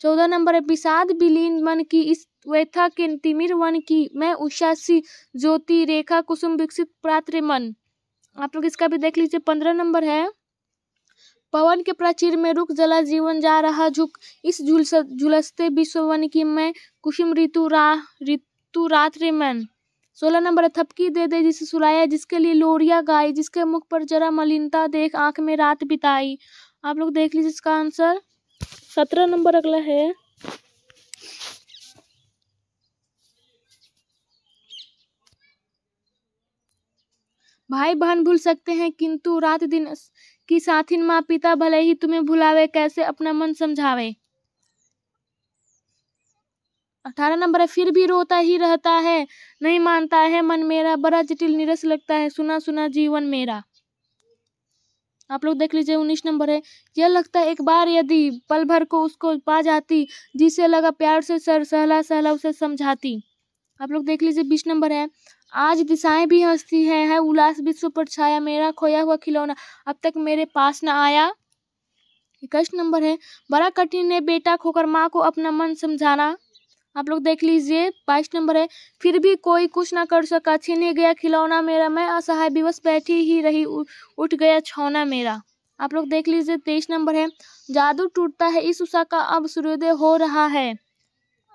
14 नंबर है विषाद विलीन मन की इस व्यथा के तिमिर वन की मैं उषा सी ज्योति रेखा कुसुम विकसित प्रात रे मन। आप लोग इसका भी देख लीजिए। 15 नंबर है पवन के प्राचीर में रुक जला जीवन जा रहा झुक इस झुलसते विश्ववन की मैं कुसुम ऋतु रात रे मन। 16 नंबर है थपकी दे दे जिसे सुलाया जिसके लिए लोरिया गाई जिसके मुख पर जरा मलिनता देख आंख में रात बिताई। आप लोग देख लीजिए इसका आंसर। 17 नंबर अगला है भाई बहन भूल सकते हैं किंतु रात दिन की साथिन माँ पिता भले ही तुम्हें भुलावे कैसे अपना मन समझावे। 18 नंबर है फिर भी रोता ही रहता है नहीं मानता है मन मेरा बड़ा जटिल निरस लगता है सुना सुना जीवन मेरा। आप लोग देख लीजिए। 19 नंबर है यह लगता है एक बार यदि पल भर को उसको पा जाती जिसे लगा प्यार से सर सहला सहला उसे समझाती। आप लोग देख लीजिए। 20 नंबर है आज दिशाएं भी हंसती है उल्लास विश्व पर छाया मेरा खोया हुआ खिलौना अब तक मेरे पास न आया। 21 नंबर है बड़ा कठिन है बेटा खोकर माँ को अपना मन समझाना। आप लोग देख लीजिए। 22 नंबर है फिर भी कोई कुछ ना कर सका छीने गया खिलौना मेरा मैं असहाय विवश बैठी ही रही उठ गया छौना मेरा। आप लोग देख लीजिए। 23 नंबर है जादू टूटता है इस उषा का अब सूर्योदय हो रहा है।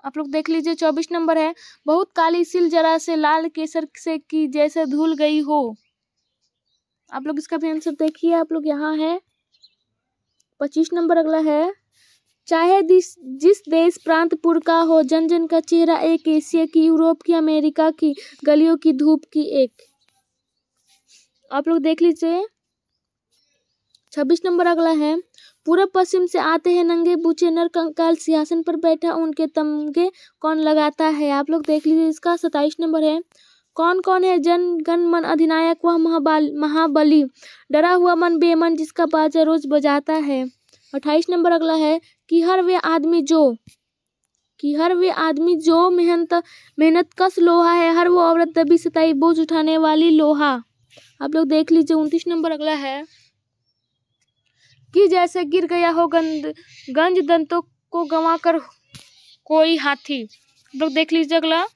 आप लोग देख लीजिए। 24 नंबर है बहुत काली सिल जरा से लाल केसर से की जैसे धुल गई हो। आप लोग इसका भी आंसर देखिए। आप लोग यहाँ है 25 नंबर अगला है, चाहे जिस देश प्रांतपुर का हो, जन जन का चेहरा एक, एशिया की, यूरोप की, अमेरिका की, गलियों की धूप की एक। आप लोग देख लीजिए। 26 नंबर अगला है, पूर्व पश्चिम से आते हैं नंगे बूचे नर कंकाल, सिंहासन पर बैठा उनके तमगे कौन लगाता है। आप लोग देख लीजिए इसका। 27 नंबर है, कौन कौन है जन गण मन अधिनायक वह महाबली, डरा हुआ मन बेमन जिसका बाजा रोज बजाता है। 28 नंबर अगला है, कि हर वे आदमी जो मेहनत कस लोहा है, हर वो औरत दबी सताई बोझ उठाने वाली लोहा। आप लोग देख लीजिए। 29 नंबर अगला है, कि जैसे गिर गया हो गंज दंतों को गंवा कर कोई हाथी। आप लोग देख लीजिए अगला।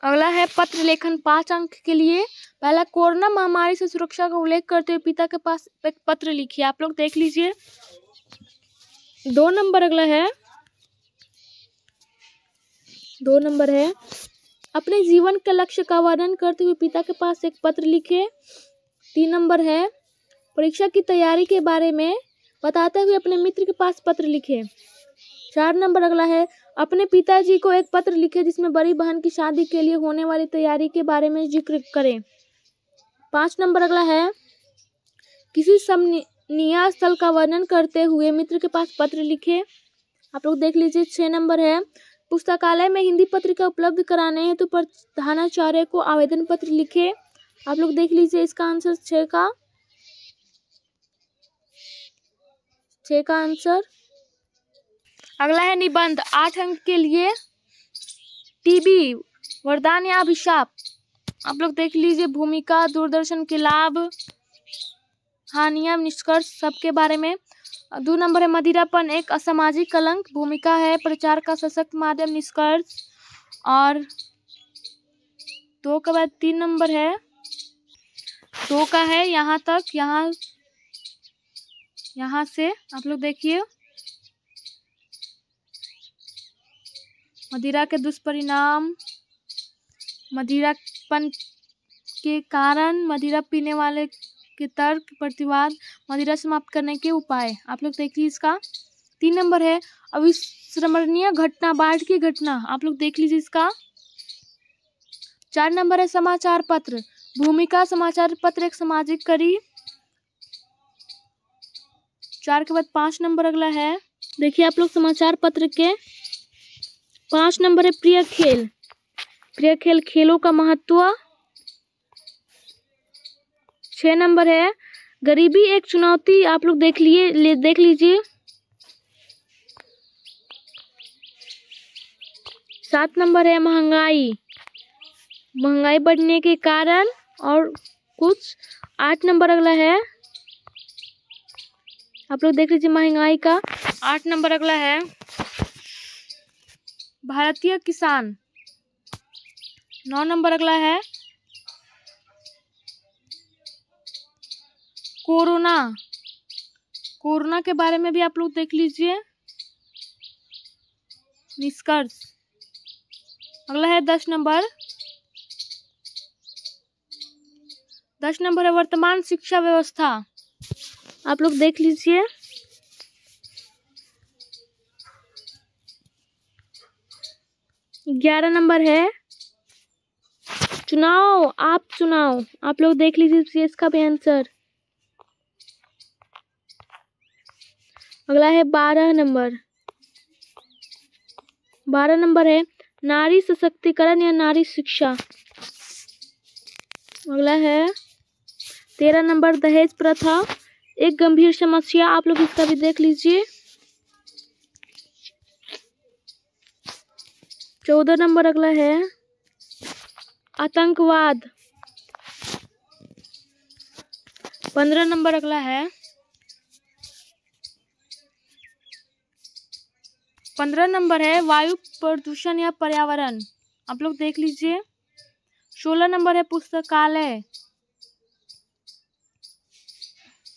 अगला है पत्र लेखन 5 अंक के लिए। पहला, कोरोना महामारी से सुरक्षा का उल्लेख करते हुए पिता के पास एक पत्र लिखिए। आप लोग देख लीजिए। 2 नंबर अगला है, 2 नंबर है, अपने जीवन के लक्ष्य का वर्णन करते हुए पिता के पास एक पत्र लिखे। 3 नंबर है, परीक्षा की तैयारी के बारे में बताते हुए अपने मित्र के पास पत्र लिखे। 4 नंबर अगला है, अपने पिताजी को एक पत्र लिखे जिसमें बड़ी बहन की शादी के लिए होने वाली तैयारी के बारे में जिक्र करें। 5 नंबर अगला है, किसी समनीय स्थल का वर्णन करते हुए मित्र के पास पत्र लिखे। आप लोग देख लीजिए। 6 नंबर है, पुस्तकालय में हिंदी पत्रिका उपलब्ध कराने हेतु प्रधानाचार्य को आवेदन पत्र लिखे। आप लोग देख लीजिए इसका आंसर 6 का आंसर। अगला है निबंध 8 अंक के लिए, टीबी वरदान या अभिशाप। आप लोग देख लीजिए। भूमिका, दूरदर्शन के लाभ, हानियां, निष्कर्ष सबके बारे में। 2 नंबर है, मदिरापन एक असामाजिक कलंक। भूमिका है प्रचार का सशक्त माध्यम, निष्कर्ष। और 2 के बाद 3 नंबर है, 2 का है यहाँ तक, यहाँ से आप लोग देखिए। मदिरा के दुष्परिणाम, मदिरापन के कारण, मदिरा पीने वाले के तर्क, प्रतिवाद, मदिरा समाप्त करने के उपाय। आप लोग देखिए इसका। 3 नंबर है, अविस्मरणीय घटना, बाढ़ की घटना। आप लोग देख लीजिए इसका। 4 नंबर है, समाचार पत्र। भूमिका, समाचार पत्र एक सामाजिक कड़ी। 4 के बाद 5 नंबर अगला है, देखिए आप लोग समाचार पत्र के। 5 नंबर है, प्रिय खेल। प्रिय खेल, खेलों का महत्व। 6 नंबर है, गरीबी एक चुनौती। आप लोग देख लीजिए। 7 नंबर है, महंगाई बढ़ने के कारण और कुछ। 8 नंबर अगला है, आप लोग देख लीजिए महंगाई का। 8 नंबर अगला है, भारतीय किसान। 9 नंबर अगला है, कोरोना के बारे में भी आप लोग देख लीजिए, निष्कर्ष। अगला है 10 नंबर। 10 नंबर है, वर्तमान शिक्षा व्यवस्था। आप लोग देख लीजिए। 11 नंबर है, चुनाव। आप लोग देख लीजिए इसका भी आंसर। अगला है 12 नंबर। 12 नंबर है, नारी सशक्तिकरण या नारी शिक्षा। अगला है 13 नंबर, दहेज प्रथा एक गंभीर समस्या। आप लोग इसका भी देख लीजिए। 14 नंबर अगला है, आतंकवाद। 15 नंबर अगला है, 15 नंबर है, वायु प्रदूषण या पर्यावरण। आप लोग देख लीजिए। 16 नंबर है, पुस्तकालय।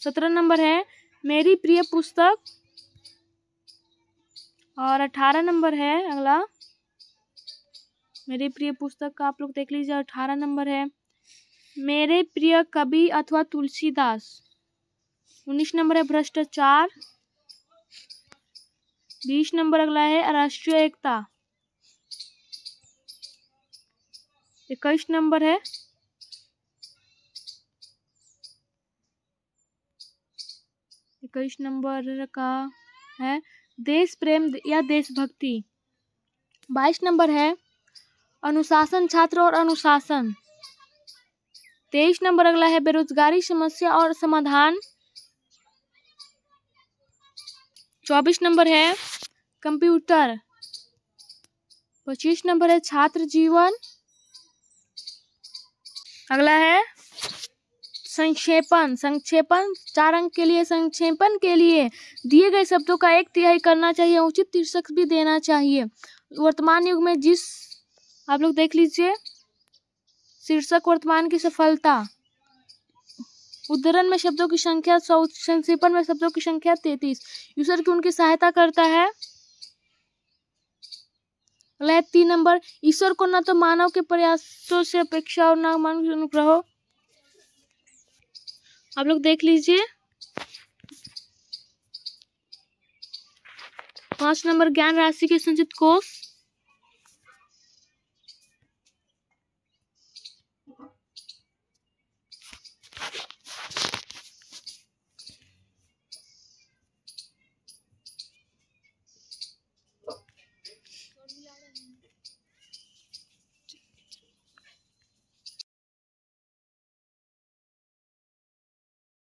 17 नंबर है, मेरी प्रिय पुस्तक। और 18 नंबर है अगला, मेरी प्रिय पुस्तक का आप लोग देख लीजिए। 18 नंबर है, मेरे प्रिय कवि अथवा तुलसीदास। 19 नंबर है भ्रष्टाचार। 20 नंबर अगला है राष्ट्रीय एकता। 21 नंबर है का है देश प्रेम या देशभक्ति। 22 नंबर है अनुशासन, छात्र और अनुशासन। 23 नंबर अगला है बेरोजगारी समस्या और समाधान। 24 नंबर है कंप्यूटर। 25 नंबर है छात्र जीवन। अगला है संक्षेपण। 4 अंक के लिए संक्षेपण के लिए दिए गए शब्दों का 1/3 करना चाहिए, उचित शीर्षक भी देना चाहिए। वर्तमान युग में जिस आप लोग देख लीजिए शीर्षक वर्तमान की सफलता। उद्धरण में शब्दों की संख्या 100, संक्षेपण में शब्दों की संख्या 33। यूजर की उनकी सहायता करता है। अगला है 3 नंबर ईश्वर को न तो मानव के प्रयासों से अपेक्षा और न मानव अनुग्रह हो। आप लोग देख लीजिए। 5 नंबर ज्ञान राशि के संचित कोष।